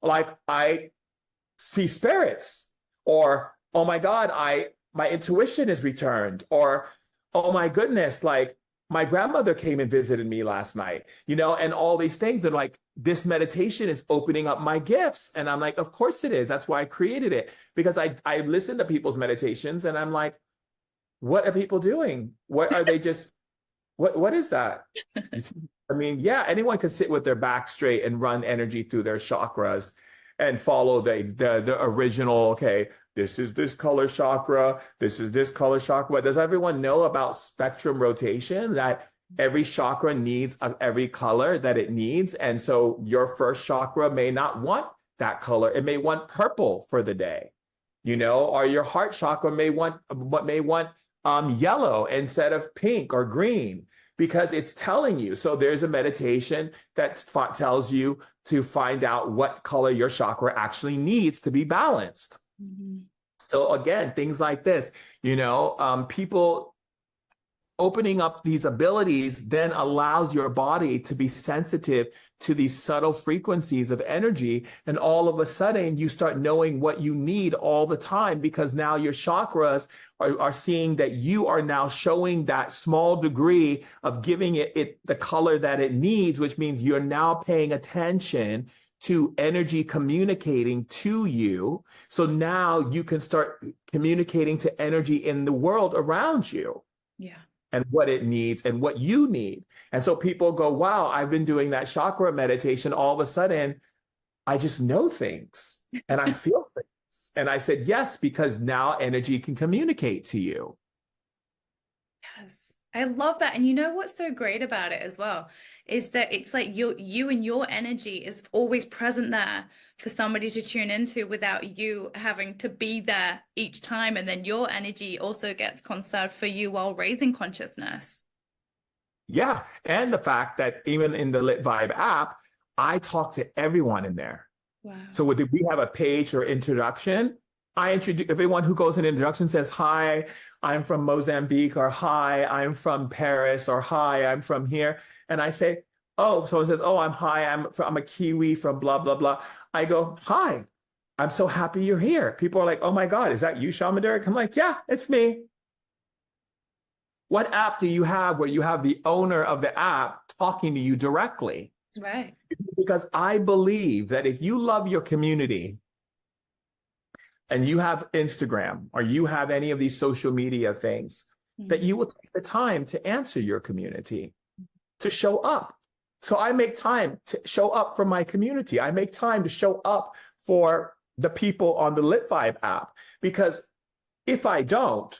Speaker 1: like I see spirits," or "Oh my God, my intuition is returned," or "Oh my goodness, like my grandmother came and visited me last night," you know, and all these things. They're like, this meditation is opening up my gifts. And I'm like, of course it is. That's why I created it, because I listen to people's meditations and I'm like, what are people doing? What are they just, what is that? I mean, yeah, anyone can sit with their back straight and run energy through their chakras and follow the original, okay, this is this color chakra, this is this color chakra. But does everyone know about spectrum rotation, that every chakra needs every color that it needs? And so your first chakra may not want that color. It may want purple for the day, you know, or your heart chakra may want yellow instead of pink or green, because it's telling you. So there's a meditation that tells you to find out what color your chakra actually needs to be balanced. So again, things like this, you know, people opening up these abilities then allows your body to be sensitive to these subtle frequencies of energy. And all of a sudden you start knowing what you need all the time, because now your chakras are seeing that you are now showing that small degree of giving it the color that it needs, which means you're now paying attention to energy communicating to you. So now you can start communicating to energy in the world around you.
Speaker 2: Yeah.
Speaker 1: And what it needs and what you need. And so people go, wow, I've been doing that chakra meditation. All of a sudden, I just know things and I feel things. And I said, yes, because now energy can communicate to you.
Speaker 2: Yes, I love that. And you know what's so great about it as well is that it's like you and your energy is always present there for somebody to tune into without you having to be there each time. And then your energy also gets conserved for you while raising consciousness.
Speaker 1: Yeah. And the fact that even in the Lit Vibe app, I talk to everyone in there.
Speaker 2: Wow.
Speaker 1: So we have a page or introduction. I introduce everyone who goes in introduction says, "Hi, I'm from Mozambique," or "Hi, I'm from Paris," or "Hi, I'm from here." And I say, oh, someone says, "Oh, I'm a Kiwi from blah, blah, blah." I go, "Hi, I'm so happy you're here." People are like, "Oh my God, is that you, Shaman Durek?" I'm like, "Yeah, it's me." What app do you have where you have the owner of the app talking to you directly?
Speaker 2: Right.
Speaker 1: Because I believe that if you love your community and you have Instagram or you have any of these social media things, that you will take the time to answer your community, to show up. So I make time to show up for my community. I make time to show up for the people on the Lit Vibe app. Because if I don't,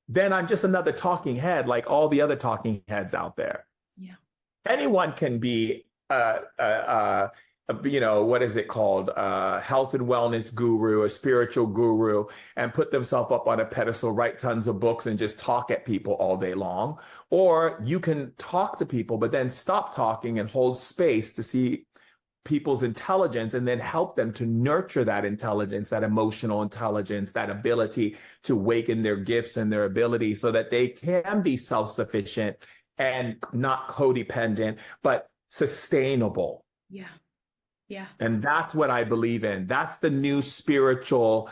Speaker 1: then I'm just another talking head like all the other talking heads out there.
Speaker 2: Yeah.
Speaker 1: Anyone can be what is it called? Health and wellness guru, a spiritual guru, and put themselves up on a pedestal, write tons of books, and just talk at people all day long. Or you can talk to people, but then stop talking and hold space to see people's intelligence and then help them to nurture that intelligence, that emotional intelligence, that ability to awaken their gifts and their abilities so that they can be self-sufficient and not codependent, but sustainable.
Speaker 2: Yeah. Yeah.
Speaker 1: And that's what I believe in. That's the new spiritual,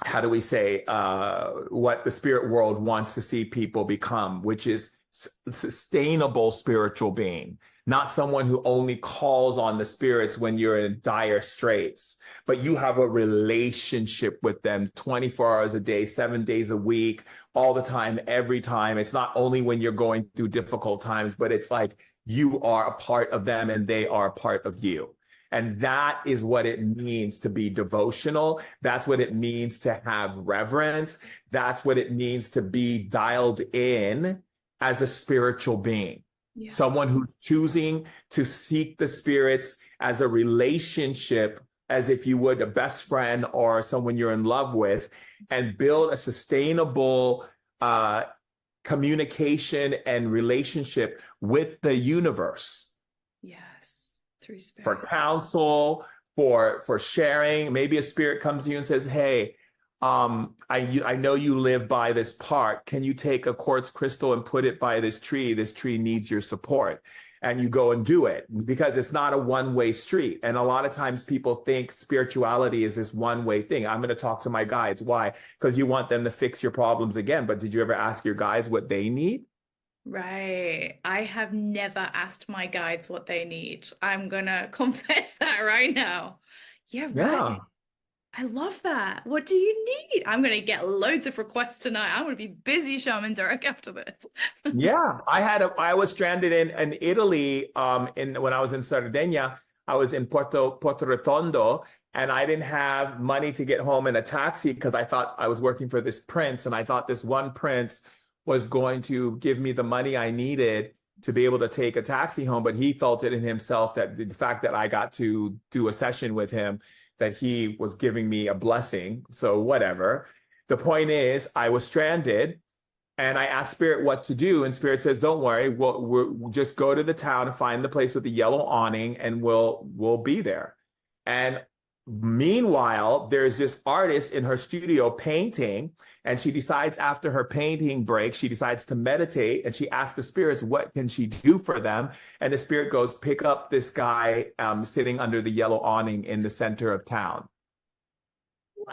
Speaker 1: how do we say, what the spirit world wants to see people become, which is sustainable spiritual being, not someone who only calls on the spirits when you're in dire straits, but you have a relationship with them 24 hours a day, 7 days a week, all the time, every time. It's not only when you're going through difficult times, but it's like you are a part of them and they are a part of you. And that is what it means to be devotional. That's what it means to have reverence. That's what it means to be dialed in as a spiritual being. Yeah. Someone who's choosing to seek the spirits as a relationship, as if you would a best friend or someone you're in love with, and build a sustainable communication and relationship with the universe.
Speaker 2: Yes, through spirit.
Speaker 1: For counsel, for sharing. Maybe a spirit comes to you and says, hey, I know you live by this park. Can you take a quartz crystal and put it by this tree? This tree needs your support. And you go and do it because it's not a one-way street. And a lot of times people think spirituality is this one-way thing. I'm going to talk to my guides. Why? Because you want them to fix your problems again. But did you ever ask your guides what they need?
Speaker 2: Right. I have never asked my guides what they need. I'm going to confess that right now. Yeah, right.
Speaker 1: Yeah.
Speaker 2: I love that. What do you need? I'm going to get loads of requests tonight. I'm going to be busy, Shaman Durek, after this.
Speaker 1: Yeah, I was stranded in Italy when I was in Sardinia. I was in Porto Rotondo, and I didn't have money to get home in a taxi because I thought I was working for this prince, and I thought this one prince was going to give me the money I needed to be able to take a taxi home, but he felt it in himself that the fact that I got to do a session with him, that he was giving me a blessing. So whatever. The point is, I was stranded. And I asked Spirit what to do, and Spirit says, "Don't worry. We'll just go to the town and find the place with the yellow awning, and we'll be there." And meanwhile, there's this artist in her studio painting, and she decides after her painting break, she decides to meditate, and she asks the spirits what can she do for them. And the spirit goes, "Pick up this guy sitting under the yellow awning in the center of town,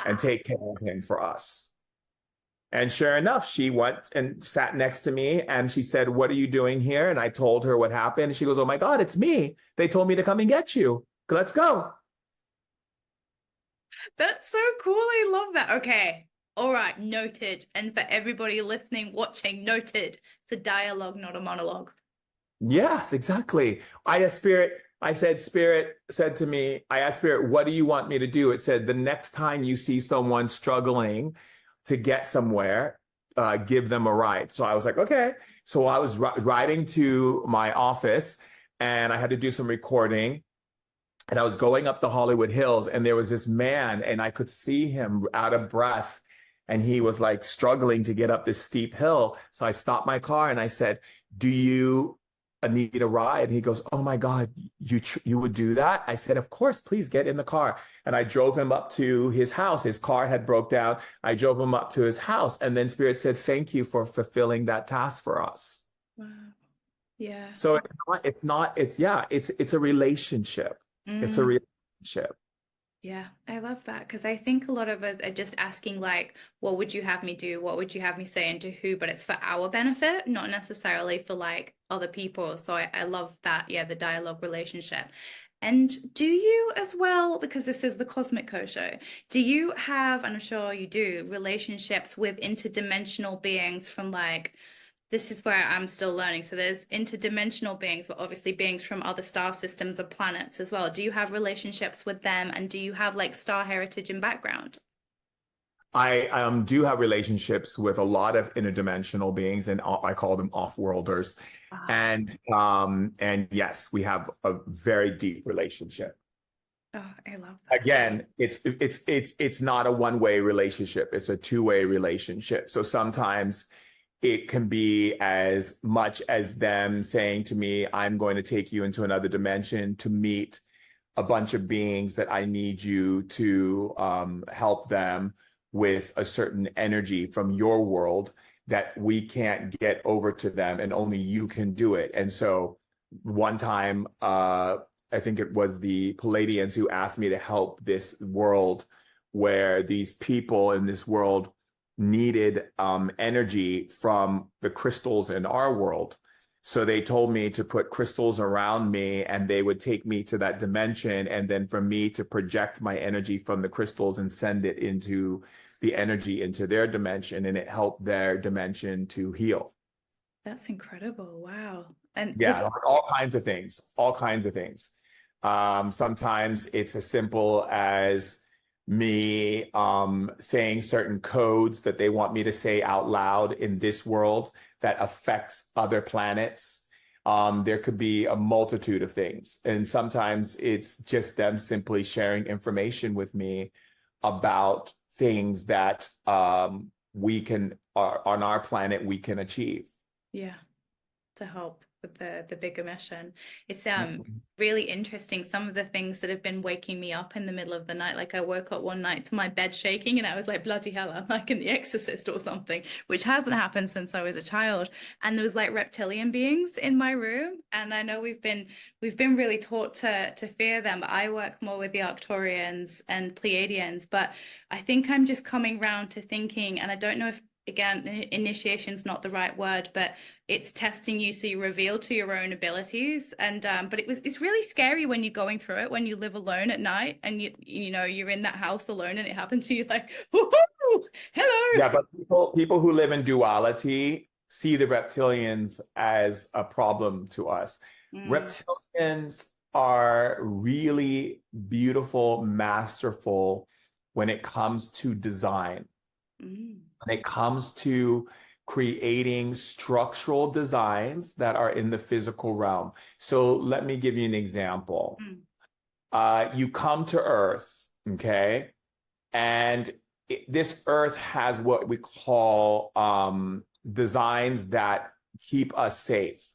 Speaker 1: and take care of him for us." And sure enough, she went and sat next to me and she said, "What are you doing here?" And I told her what happened. And she goes, "Oh my God, it's me. They told me to come and get you. Let's go."
Speaker 2: That's so cool. I love that. Okay. All right. Noted. And for everybody listening, watching, noted. It's a dialogue, not a monologue.
Speaker 1: Yes, exactly. I asked Spirit, Spirit said to me, I asked Spirit, "What do you want me to do?" It said, "The next time you see someone struggling to get somewhere, give them a ride." So I was like, okay. So I was riding to my office and I had to do some recording, and I was going up the Hollywood Hills, and there was this man and I could see him out of breath, and he was like struggling to get up this steep hill. So I stopped my car and I said, "Do you need a ride?" And he goes, "Oh my God, you would do that?" I said, "Of course, please get in the car." And I drove him up to his house. His car had broke down. I drove him up to his house. And then Spirit said, "Thank you for fulfilling that task for us."
Speaker 2: Wow. Yeah.
Speaker 1: So it's a relationship. It's a relationship.
Speaker 2: Yeah, I love that, because I think a lot of us are just asking, like, what would you have me do? What would you have me say, and to who? But it's for our benefit, not necessarily for like other people. So I love that. Yeah, the dialogue relationship. And do you as well, because this is the Cosmic Co show, do you have, and I'm sure you do, relationships with interdimensional beings from like this is where I'm still learning. So there's interdimensional beings, but obviously beings from other star systems or planets as well. Do you have relationships with them? And do you have like star heritage and background?
Speaker 1: I do have relationships with a lot of interdimensional beings, and I call them off-worlders.
Speaker 2: Ah,
Speaker 1: And yes, we have a very deep relationship.
Speaker 2: oh, I love that.
Speaker 1: Again, it's not a one-way relationship. It's a two-way relationship. So sometimes it can be as much as them saying to me, I'm going to take you into another dimension to meet a bunch of beings that I need you to help them with a certain energy from your world that we can't get over to them, and only you can do it. And so one time, I think it was the Palladians who asked me to help this world where these people in this world needed energy from the crystals in our world. So they told me to put crystals around me, and they would take me to that dimension, and then for me to project my energy from the crystals and send it into the energy into their dimension, and it helped their dimension to heal.
Speaker 2: That's incredible. Wow. And was
Speaker 1: Yeah, like all kinds of things, all kinds of things. Sometimes it's as simple as me saying certain codes that they want me to say out loud in this world that affects other planets. There could be a multitude of things. And sometimes it's just them simply sharing information with me about things that we can, on our planet, we can achieve.
Speaker 2: yeah, to help with the bigger mission. It's
Speaker 1: Mhm.
Speaker 2: really interesting. Some of the things that have been waking me up in the middle of the night. Like I woke up one night to my bed shaking, and I was like, bloody hell, I'm like in The Exorcist or something, which hasn't happened since I was a child. And there was like reptilian beings in my room. And I know we've been really taught to fear them, but I work more with the Arcturians and Pleiadians. But I think I'm just coming round to thinking, and I don't know if, again, initiation's not the right word, but it's testing you so you reveal to your own abilities. And but it's really scary when you're going through it, when you live alone at night and you know you're in that house alone and it happens to you, like, woohoo, hello.
Speaker 1: Yeah, but people who live in duality see the reptilians as a problem to us.
Speaker 2: Mm,
Speaker 1: Reptilians are really beautiful, masterful when it comes to design,
Speaker 2: mm,
Speaker 1: when it comes to creating structural designs that are in the physical realm. So let me give you an example.
Speaker 2: mm,
Speaker 1: You come to Earth, okay? And this earth has what we call designs that keep us safe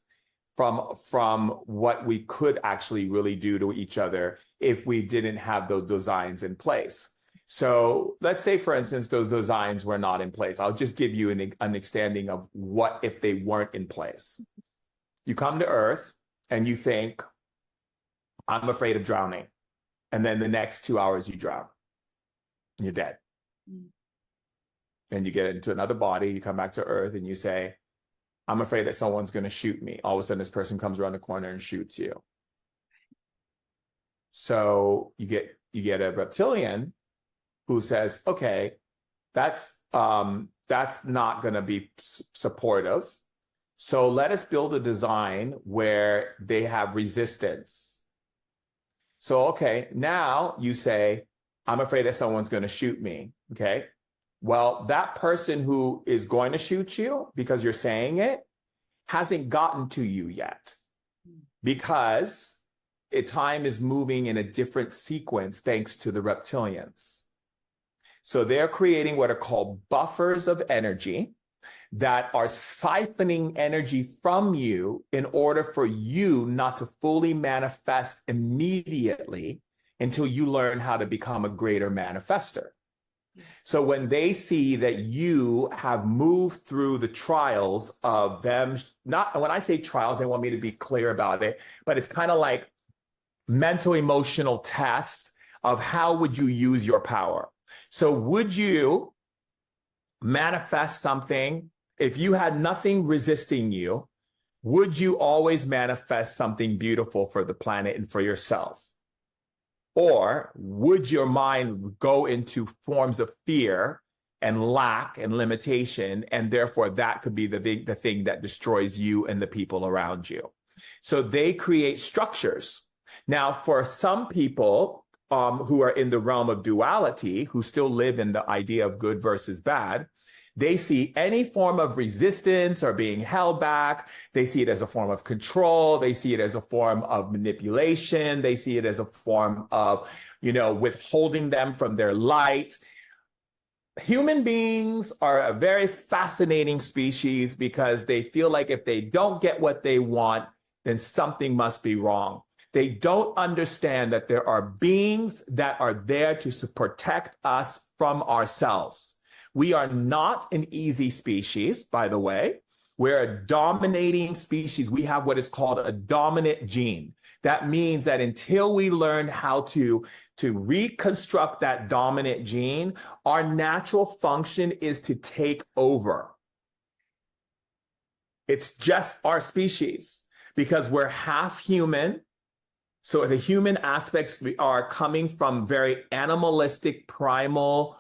Speaker 1: from what we could actually really do to each other if we didn't have those designs in place. So let's say, for instance, those designs were not in place. I'll just give you an understanding of what if they weren't in place. You come to Earth and you think, I'm afraid of drowning. And then the next 2 hours you drown. You're dead.
Speaker 2: mm.
Speaker 1: Then you get into another body, you come back to Earth and you say, I'm afraid that someone's going to shoot me. All of a sudden, this person comes around the corner and shoots you. So you get a reptilian who says, okay, that's not going to be supportive. So let us build a design where they have resistance. So, okay, now you say, I'm afraid that someone's going to shoot me. Okay. Well, that person who is going to shoot you because you're saying it hasn't gotten to you yet because time is moving in a different sequence thanks to the reptilians. So they're creating what are called buffers of energy that are siphoning energy from you in order for you not to fully manifest immediately until you learn how to become a greater manifester. So when they see that you have moved through the trials of them, not when I say trials, they want me to be clear about it, but it's kind of like mental emotional tests of how would you use your power. So would you manifest something if you had nothing resisting you? Would you always manifest something beautiful for the planet and for yourself? Or would your mind go into forms of fear and lack and limitation. And therefore that could be the thing that destroys you and the people around you. So they create structures. Now, for some people who are in the realm of duality, who still live in the idea of good versus bad, they see any form of resistance or being held back. They see it as a form of control. They see it as a form of manipulation. They see it as a form of, withholding them from their light. Human beings are a very fascinating species because they feel like if they don't get what they want, then something must be wrong. They don't understand that there are beings that are there to protect us from ourselves. We are not an easy species, by the way. We're a dominating species. We have what is called a dominant gene. That means that until we learn how to reconstruct that dominant gene, our natural function is to take over. It's just our species because we're half human. So the human aspects are coming from very animalistic, primal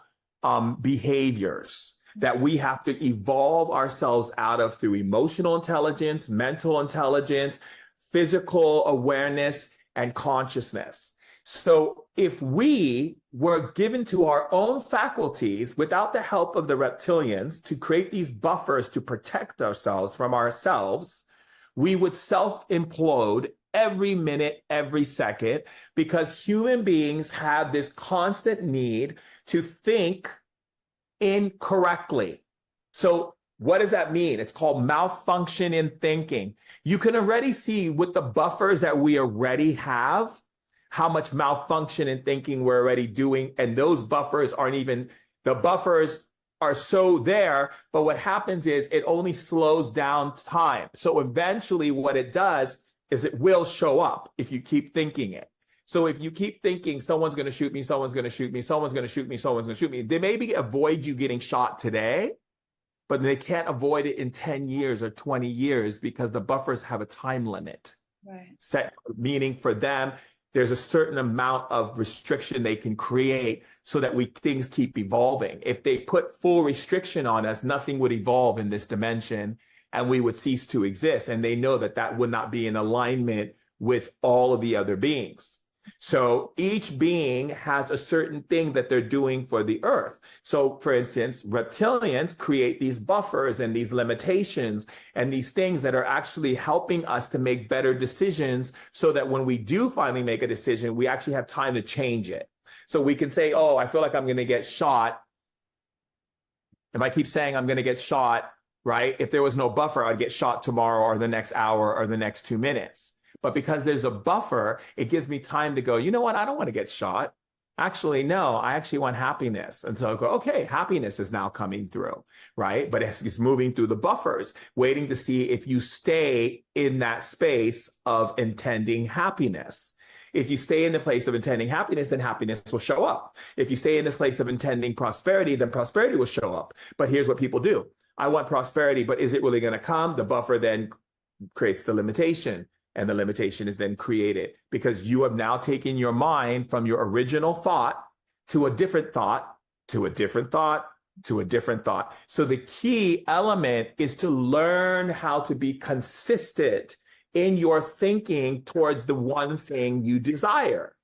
Speaker 1: behaviors that we have to evolve ourselves out of through emotional intelligence, mental intelligence, physical awareness, and consciousness. So if we were given to our own faculties without the help of the reptilians to create these buffers to protect ourselves from ourselves, we would self-implode every minute, every second, because human beings have this constant need to think incorrectly. So what does that mean? It's called malfunction in thinking. You can already see with the buffers that we already have, how much malfunction in thinking we're already doing. And those buffers aren't even, the buffers are so there, but what happens is it only slows down time. So eventually what it does is it will show up if you keep thinking it. So if you keep thinking someone's going to shoot me, someone's going to shoot me, someone's going to shoot me, someone's going to shoot me, they maybe avoid you getting shot today, but they can't avoid it in 10 years or 20 years because the buffers have a time limit.
Speaker 2: Right.
Speaker 1: Set, meaning for them, there's a certain amount of restriction they can create so that things keep evolving. If they put full restriction on us, nothing would evolve in this dimension and we would cease to exist. And they know that that would not be in alignment with all of the other beings. So each being has a certain thing that they're doing for the earth. So for instance, reptilians create these buffers and these limitations and these things that are actually helping us to make better decisions so that when we do finally make a decision, we actually have time to change it. So we can say, oh, I feel like I'm going to get shot. If I keep saying I'm going to get shot, right? If there was no buffer, I'd get shot tomorrow or the next hour or the next 2 minutes. But because there's a buffer, it gives me time to go, you know what? I don't want to get shot. Actually, no, I actually want happiness. And so I go, okay, happiness is now coming through, right? But it's moving through the buffers, waiting to see if you stay in that space of intending happiness. If you stay in the place of intending happiness, then happiness will show up. If you stay in this place of intending prosperity, then prosperity will show up. But here's what people do. I want prosperity, but is it really going to come? The buffer then creates the limitation. And the limitation is then created because you have now taken your mind from your original thought to a different thought, to a different thought, to a different thought. So the key element is to learn how to be consistent in your thinking towards the one thing you desire,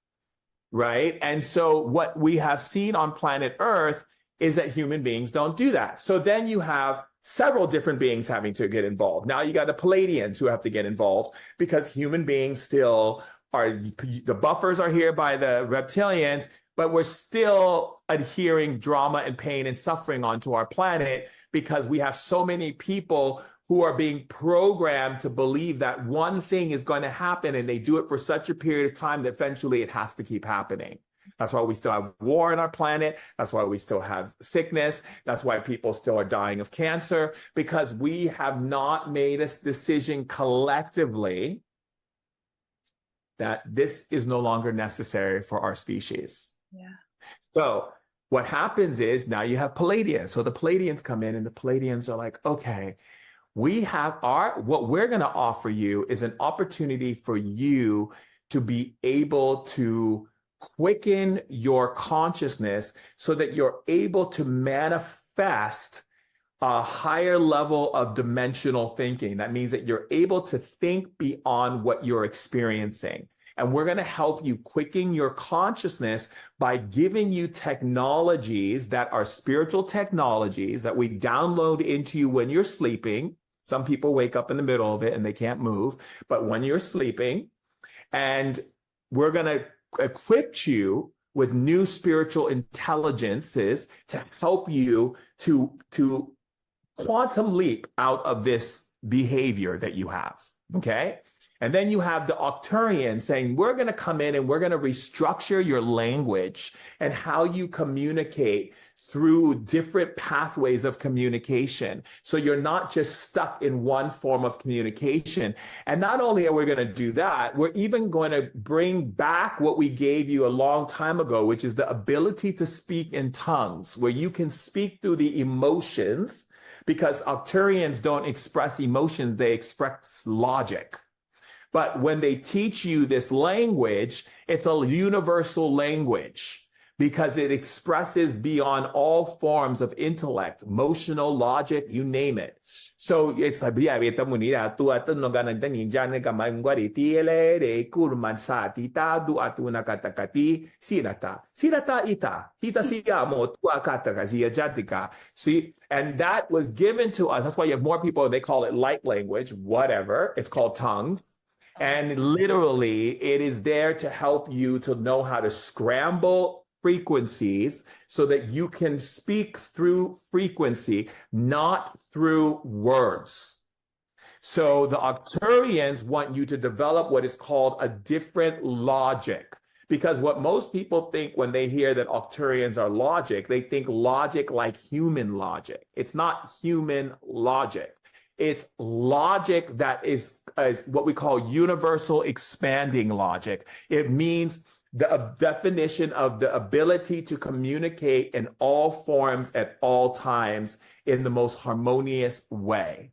Speaker 1: right? And so what we have seen on planet Earth is that human beings don't do that. So then you have several different beings having to get involved. Now you got the Palladians who have to get involved because human beings still are, the buffers are here by the reptilians, but we're still adhering drama and pain and suffering onto our planet because we have so many people who are being programmed to believe that one thing is going to happen and they do it for such a period of time that eventually it has to keep happening. That's why we still have war on our planet. That's why we still have sickness. That's why people still are dying of cancer, because we have not made a decision collectively that this is no longer necessary for our species.
Speaker 2: Yeah.
Speaker 1: So what happens is now you have Palladians. So the Palladians come in and the Palladians are like, okay, we have what we're going to offer you is an opportunity for you to be able to quicken your consciousness so that you're able to manifest manifest a higher level of dimensional thinking. That means that you're able to think beyond what you're experiencing. And we're going to help you quicken your consciousness by giving you technologies that are spiritual technologies that we download into you when you're sleeping. Some people wake up in the middle of it and they can't move, but when you're sleeping, and we're going to equip you with new spiritual intelligences to help you to quantum leap out of this behavior that you have. Okay. And then you have the Octurian saying, we're going to come in and we're going to restructure your language and how you communicate through different pathways of communication. So you're not just stuck in one form of communication. And not only are we going to do that, we're even going to bring back what we gave you a long time ago, which is the ability to speak in tongues, where you can speak through the emotions, because Octurians don't express emotions, they express logic. But when they teach you this language, it's a universal language because it expresses beyond all forms of intellect, emotional, logic, you name it. So it's like, see, and that was given to us. That's why you have more people, they call it light language, whatever. It's called tongues. And literally, it is there to help you to know how to scramble frequencies so that you can speak through frequency, not through words. So the Arcturians want you to develop what is called a different logic. Because what most people think when they hear that Arcturians are logic, they think logic like human logic. It's not human logic. It's logic that is what we call universal expanding logic. It means the definition of the ability to communicate in all forms at all times in the most harmonious way.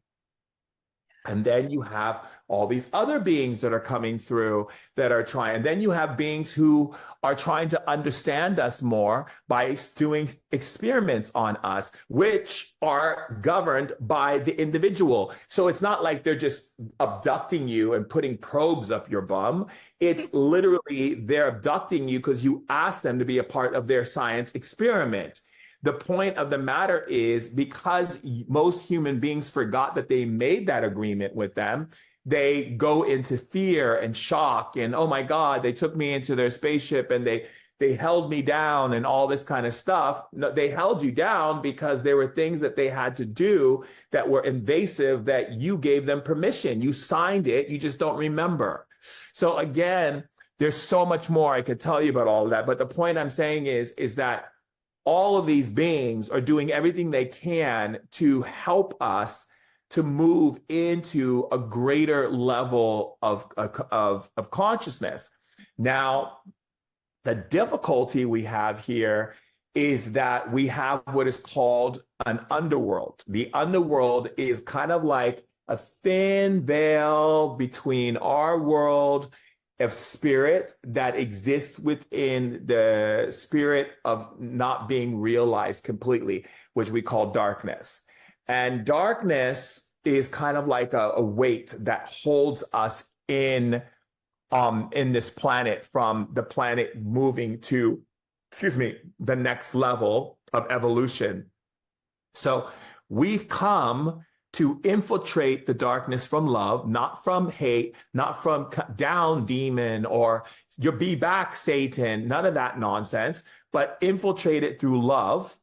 Speaker 1: And then you have all these other beings that are coming through that are trying. And then you have beings who are trying to understand us more by doing experiments on us, which are governed by the individual. So it's not like they're just abducting you and putting probes up your bum. It's literally they're abducting you because you asked them to be a part of their science experiment. The point of the matter is, because most human beings forgot that they made that agreement with them, they go into fear and shock and, oh my God, they took me into their spaceship and they held me down and all this kind of stuff. No, they held you down because there were things that they had to do that were invasive, that you gave them permission. You signed it, you just don't remember. So again, there's so much more I could tell you about all of that. But the point I'm saying is that all of these beings are doing everything they can to help us to move into a greater level of consciousness. Now, the difficulty we have here is that we have what is called an underworld. The underworld is kind of like a thin veil between our world of spirit that exists within the spirit of not being realized completely, which we call darkness. And darkness is kind of like a weight that holds us in this planet, from the planet moving to, the next level of evolution. So we've come to infiltrate the darkness from love, not from hate, not from down demon or you'll be back Satan, none of that nonsense, but infiltrate it through love,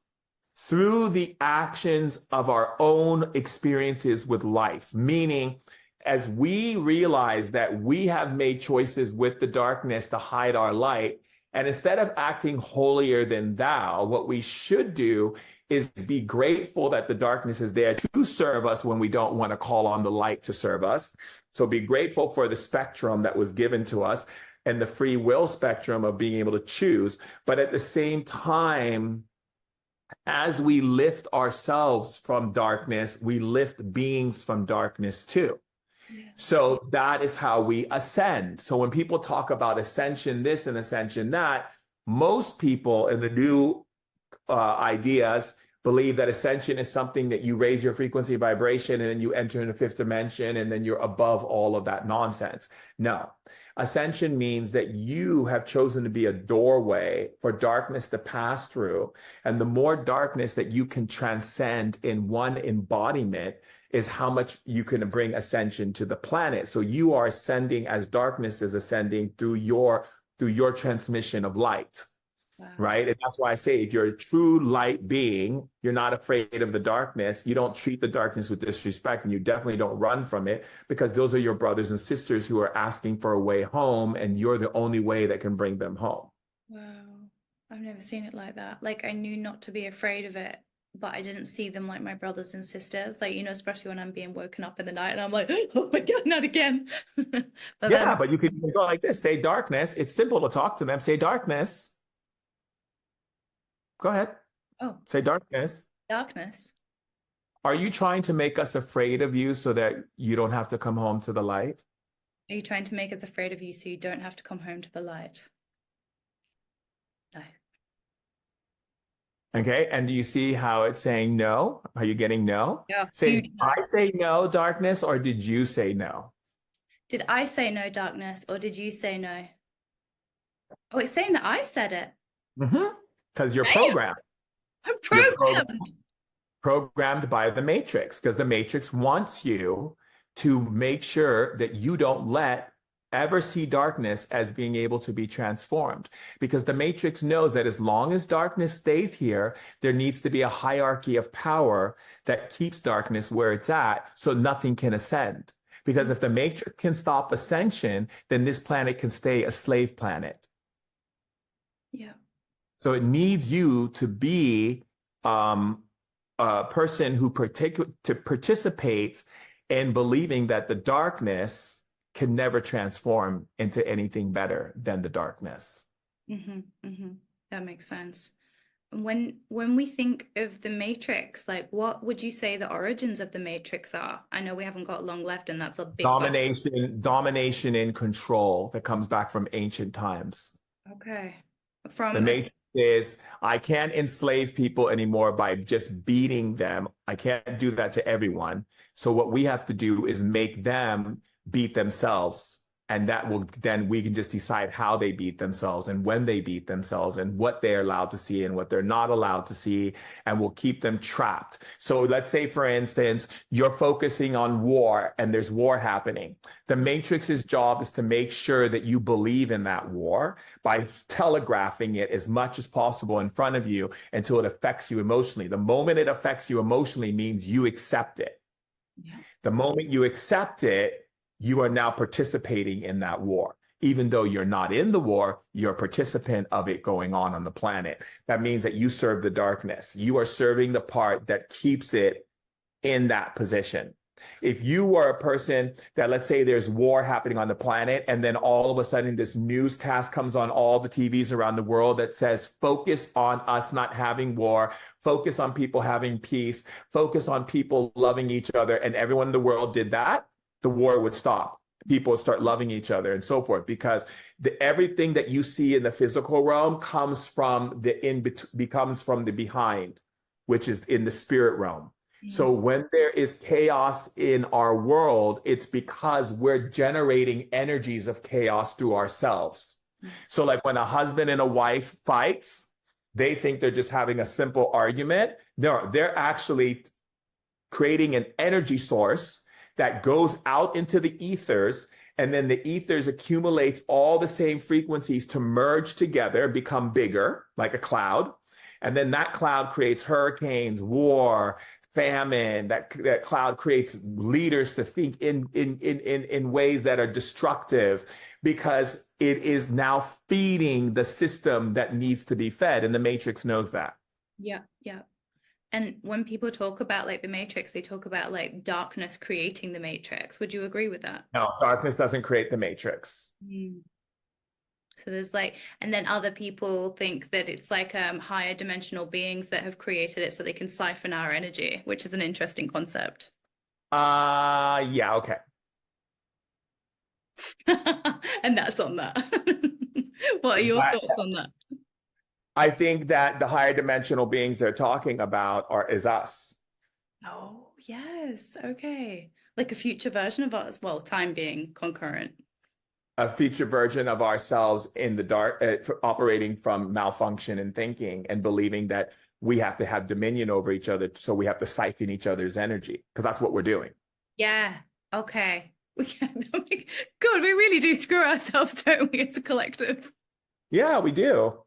Speaker 1: through the actions of our own experiences with life. Meaning, as we realize that we have made choices with the darkness to hide our light, and instead of acting holier than thou, what we should do is be grateful that the darkness is there to serve us when we don't want to call on the light to serve us. So be grateful for the spectrum that was given to us and the free will spectrum of being able to choose. But at the same time, as we lift ourselves from darkness, we lift beings from darkness too. So that is how we ascend. So when people talk about ascension this and ascension that, most people in the new ideas believe that ascension is something that you raise your frequency vibration and then you enter in the fifth dimension and then you're above all of that nonsense. No. Ascension means that you have chosen to be a doorway for darkness to pass through. And the more darkness that you can transcend in one embodiment is how much you can bring ascension to the planet. So you are ascending as darkness is ascending through your transmission of light.
Speaker 2: Wow.
Speaker 1: Right. And that's why I say if you're a true light being, you're not afraid of the darkness. You don't treat the darkness with disrespect, and you definitely don't run from it, because those are your brothers and sisters who are asking for a way home, and you're the only way that can bring them home.
Speaker 2: Wow. I've never seen it like that. Like, I knew not to be afraid of it, but I didn't see them like my brothers and sisters. Like, you know, especially when I'm being woken up in the night and I'm like, oh my God, not again.
Speaker 1: But you can go like this, say darkness. It's simple to talk to them. Say darkness. Go ahead.
Speaker 2: Oh,
Speaker 1: say darkness.
Speaker 2: Darkness.
Speaker 1: Are you trying to make us afraid of you so that you don't have to come home to the light?
Speaker 2: Are you trying to make us afraid of you so you don't have to come home to the light? No.
Speaker 1: Okay. And do you see how it's saying no? Are you getting no?
Speaker 2: Yeah.
Speaker 1: Say, I say no, darkness, or did you say no?
Speaker 2: Did I say no, darkness, or did you say no? Oh, it's saying that I said it.
Speaker 1: Because you're programmed.
Speaker 2: I'm programmed.
Speaker 1: Programmed by the Matrix, because the Matrix wants you to make sure that you don't ever see darkness as being able to be transformed, because the Matrix knows that as long as darkness stays here, there needs to be a hierarchy of power that keeps darkness where it's at, so nothing can ascend. Because if the Matrix can stop ascension, then this planet can stay a slave planet.
Speaker 2: Yeah.
Speaker 1: So it needs you to be a person who participates in believing that the darkness can never transform into anything better than the darkness.
Speaker 2: That makes sense. When we think of the Matrix, like, what would you say the origins of the Matrix are? I know we haven't got long left, and that's a big
Speaker 1: domination and control that comes back from ancient times.
Speaker 2: Okay.
Speaker 1: The Matrix is, I can't enslave people anymore by just beating them. I can't do that to everyone. So what we have to do is make them beat themselves. And that will, then we can just decide how they beat themselves and when they beat themselves and what they're allowed to see and what they're not allowed to see, and we'll keep them trapped. So let's say, for instance, you're focusing on war and there's war happening. The Matrix's job is to make sure that you believe in that war by telegraphing it as much as possible in front of you until it affects you emotionally. The moment it affects you emotionally means you accept it. Yeah. The moment you accept it, you are now participating in that war. Even though you're not in the war, you're a participant of it going on the planet. That means that you serve the darkness. You are serving the part that keeps it in that position. If you are a person that, let's say there's war happening on the planet, and then all of a sudden this newscast comes on all the TVs around the world that says, focus on us not having war, focus on people having peace, focus on people loving each other, and everyone in the world did that, the war would stop. People would start loving each other and so forth, because everything that you see in the physical realm comes from the behind, which is in the spirit realm. Mm-hmm. So when there is chaos in our world, it's because we're generating energies of chaos through ourselves. Mm-hmm. So like when a husband and a wife fights, they think they're just having a simple argument. No, they're actually creating an energy source that goes out into the ethers, and then the ethers accumulates all the same frequencies to merge together, become bigger, like a cloud. And then that cloud creates hurricanes, war, famine. That cloud creates leaders to think in ways that are destructive, because it is now feeding the system that needs to be fed. And the Matrix knows that.
Speaker 2: Yeah, yeah. And when people talk about like the Matrix, they talk about like darkness creating the Matrix. Would you agree with that?
Speaker 1: No, darkness doesn't create the Matrix.
Speaker 2: So there's like, and then other people think that it's like higher dimensional beings that have created it so they can siphon our energy, which is an interesting concept.
Speaker 1: Yeah, okay.
Speaker 2: And that's on that. What are your thoughts on that?
Speaker 1: I think that the higher dimensional beings they're talking about is us.
Speaker 2: Oh, yes. Okay. Like a future version of us. Well, time being concurrent.
Speaker 1: A future version of ourselves in the dark, operating from malfunction and thinking and believing that we have to have dominion over each other. So we have to siphon each other's energy because that's what we're doing.
Speaker 2: Yeah. Okay. God, we really do screw ourselves, don't we, as a collective?
Speaker 1: Yeah, we do.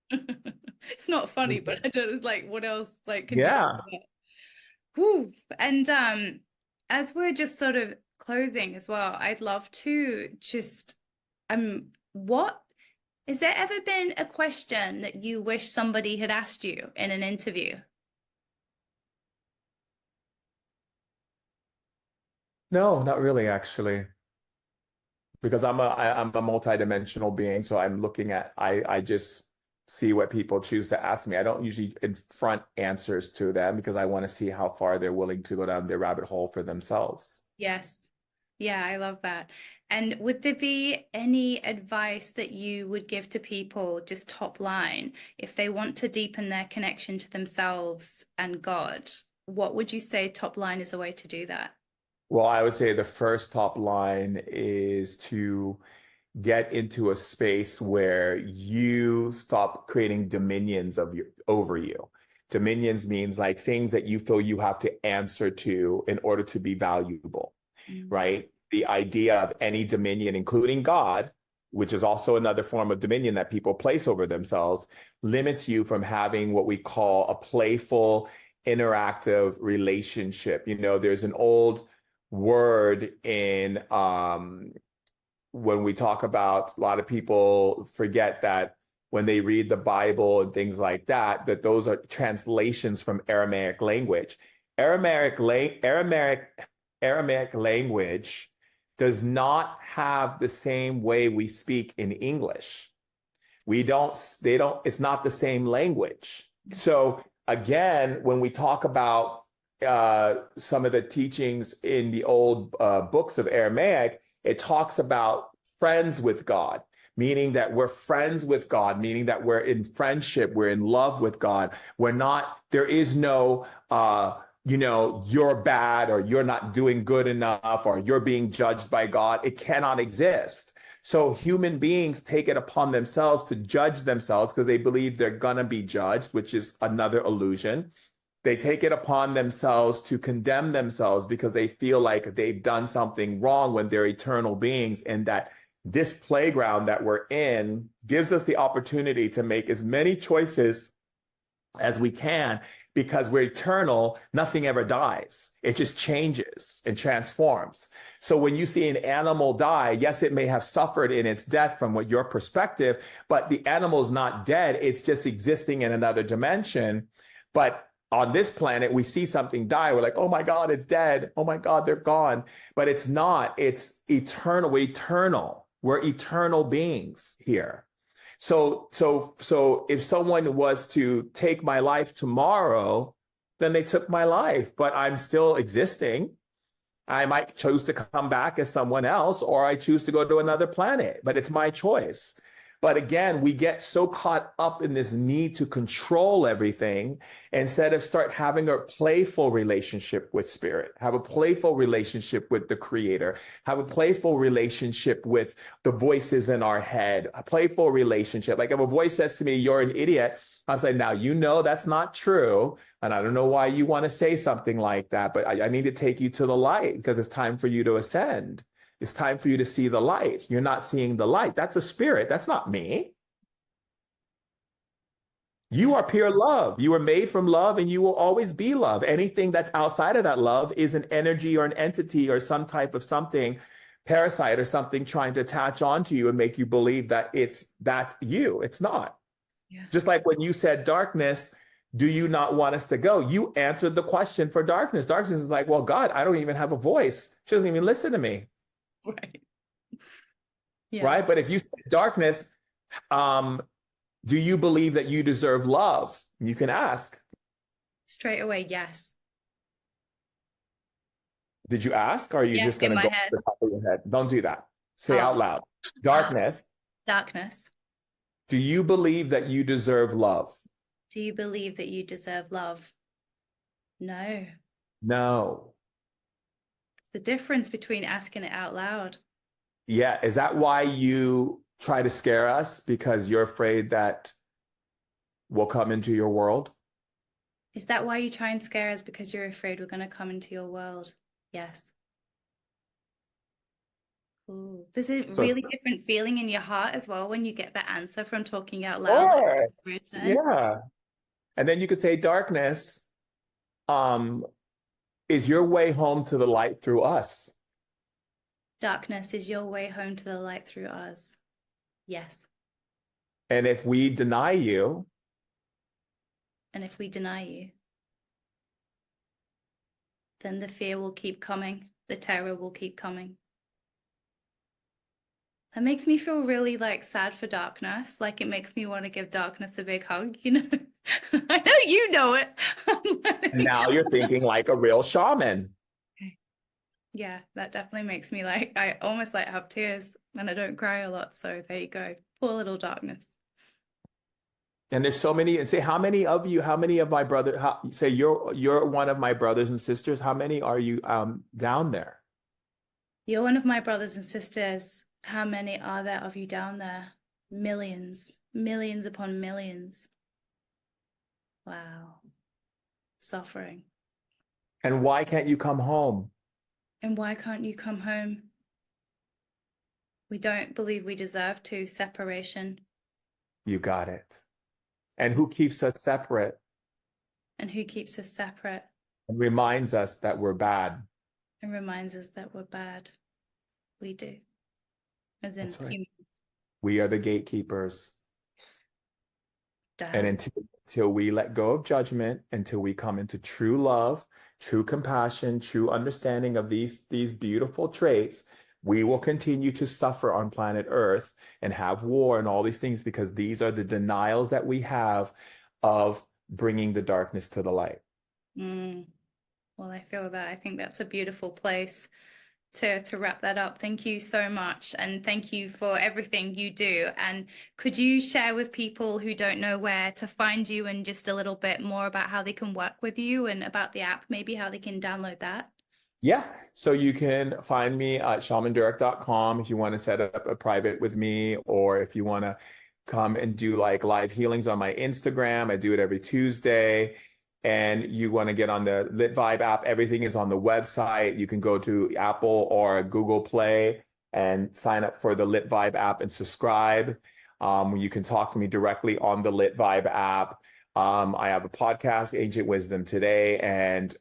Speaker 2: It's not funny, but I don't like what else like can you
Speaker 1: Yeah.
Speaker 2: say? Whew. And as we're just sort of closing as well, I'd love to just what has there ever been a question that you wish somebody had asked you in an interview?
Speaker 1: No, not really, actually. Because I'm a multidimensional being, so I'm looking at I just see what people choose to ask me. I don't usually front answers to them because I want to see how far they're willing to go down their rabbit hole for themselves.
Speaker 2: Yes. Yeah, I love that. And would there be any advice that you would give to people, just top line, if they want to deepen their connection to themselves and God? What would you say top line is a way to do that?
Speaker 1: Well, I would say the first top line is to get into a space where you stop creating dominions over you. Dominions means like things that you feel you have to answer to in order to be valuable,
Speaker 2: Mm.
Speaker 1: right? The idea of any dominion, including God, which is also another form of dominion that people place over themselves, limits you from having what we call a playful, interactive relationship. You know, there's an old word in when we talk about, a lot of people forget that when they read the Bible and things like that, that those are translations from Aramaic language. Aramaic language does not have the same way we speak in English. It's not the same language. So again, when we talk about some of the teachings in the old books of Aramaic, it talks about friends with God, meaning that we're friends with God, meaning that we're in friendship, we're in love with God. There is no, you're bad or you're not doing good enough or you're being judged by God. It cannot exist. So human beings take it upon themselves to judge themselves because they believe they're going to be judged, which is another illusion. They take it upon themselves to condemn themselves because they feel like they've done something wrong when they're eternal beings, and that this playground that we're in gives us the opportunity to make as many choices as we can because we're eternal. Nothing ever dies. It just changes and transforms. So when you see an animal die, yes, it may have suffered in its death from what your perspective, but the animal's not dead. It's just existing in another dimension. But on this planet, we see something die. We're like, oh my God, it's dead. Oh my God, they're gone. But it's not. It's eternal. We're eternal. We're eternal beings here. So if someone was to take my life tomorrow, then they took my life, but I'm still existing. I might choose to come back as someone else, or I choose to go to another planet, but it's my choice. But again, we get so caught up in this need to control everything instead of start having a playful relationship with spirit, have a playful relationship with the creator, have a playful relationship with the voices in our head, a playful relationship. Like if a voice says to me, you're an idiot, I'll say, now, you know, that's not true. And I don't know why you want to say something like that, but I need to take you to the light because it's time for you to ascend. It's time for you to see the light. You're not seeing the light. That's a spirit. That's not me. You are pure love. You were made from love and you will always be love. Anything that's outside of that love is an energy or an entity or some type of something, parasite or something trying to attach onto you and make you believe that that's you. It's not.
Speaker 2: Yeah.
Speaker 1: Just like when you said darkness, do you not want us to go? You answered the question for darkness. Darkness is like, well, God, I don't even have a voice. She doesn't even listen to me.
Speaker 2: Right. Yeah.
Speaker 1: Right. But if you say darkness, do you believe that you deserve love? You can ask.
Speaker 2: Straight away, yes.
Speaker 1: Did you ask? Or are you
Speaker 2: Yes,
Speaker 1: just going
Speaker 2: in
Speaker 1: to
Speaker 2: my
Speaker 1: go
Speaker 2: head.
Speaker 1: to the top of your head? Don't do that. Say
Speaker 2: Oh,
Speaker 1: out loud. Darkness,
Speaker 2: darkness.
Speaker 1: Do you believe that you deserve love?
Speaker 2: Do you believe that you deserve love? No.
Speaker 1: No.
Speaker 2: The difference between asking it out loud.
Speaker 1: Yeah. Is that why you try to scare us? Because you're afraid that we'll come into your world?
Speaker 2: Is that why you try and scare us? Because you're afraid we're going to come into your world? Yes. Ooh. There's a
Speaker 1: So, of
Speaker 2: really different feeling in your heart as well when you get the answer from talking out loud. Like
Speaker 1: course.
Speaker 2: written.
Speaker 1: Yeah. And then you could say, darkness, um, is your way home to the light through us.
Speaker 2: Darkness is your way home to the light through us. Yes.
Speaker 1: And if we deny you,
Speaker 2: And if we deny you, then the fear will keep coming. The terror will keep coming. That makes me feel really like sad for darkness. Like it makes me want to give darkness a big hug, you know? I know you know it.
Speaker 1: and now you're thinking like a real shaman.
Speaker 2: Yeah, that definitely makes me like, I almost like have tears and I don't cry a lot. So there you go. Poor little darkness.
Speaker 1: And there's so many, and say, how many of you, how many of my brother, say you're one of my brothers and sisters, how many are you down there?
Speaker 2: You're one of my brothers and sisters. How many are there of you down there? Millions, millions upon millions. Wow. Suffering.
Speaker 1: And why can't you come home?
Speaker 2: And why can't you come home? We don't believe we deserve to. Separation.
Speaker 1: You got it. And who keeps us separate
Speaker 2: And who keeps us separate
Speaker 1: and reminds us that we're bad?
Speaker 2: and reminds us that we're bad? We do. As in
Speaker 1: That's right.
Speaker 2: humans.
Speaker 1: We are the gatekeepers.
Speaker 2: Damn.
Speaker 1: And until we let go of judgment, until we come into true love, true compassion, true understanding of these beautiful traits, we will continue to suffer on planet Earth and have war and all these things because these are the denials that we have of bringing the darkness to the light.
Speaker 2: Well, I feel that. I think that's a beautiful place to wrap that up. Thank you so much. And thank you for everything you do. And could you share with people who don't know where to find you and just a little bit more about how they can work with you and about the app, maybe how they can download that?
Speaker 1: Yeah. So you can find me at shamandurek.com if you want to set up a private with me, or if you want to come and do like live healings on my Instagram. I do it every Tuesday. And you want to get on the Lit Vibe app, everything is on the website. You can go to Apple or Google Play and sign up for the Lit Vibe app and subscribe. You can talk to me directly on the Lit Vibe app. I have a podcast, Ancient Wisdom Today, and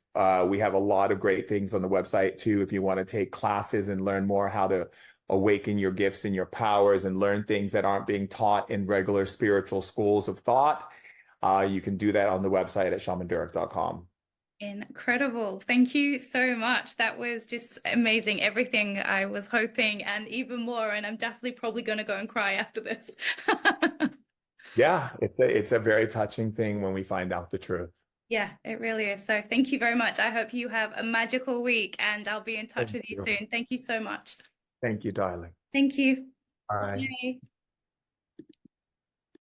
Speaker 1: we have a lot of great things on the website too. If you want to take classes and learn more how to awaken your gifts and your powers and learn things that aren't being taught in regular spiritual schools of thought, you can do that on the website at shamandurek.com.
Speaker 2: Incredible. Thank you so much. That was just amazing. Everything I was hoping and even more. And I'm definitely probably going to go and cry after this.
Speaker 1: Yeah, it's a very touching thing when we find out the truth.
Speaker 2: Yeah, it really is. So thank you very much. I hope you have a magical week and I'll be in touch
Speaker 1: Thank
Speaker 2: with you
Speaker 1: you.
Speaker 2: soon. Thank you so much.
Speaker 1: Thank you, darling.
Speaker 2: Thank you.
Speaker 1: Bye.
Speaker 2: Bye.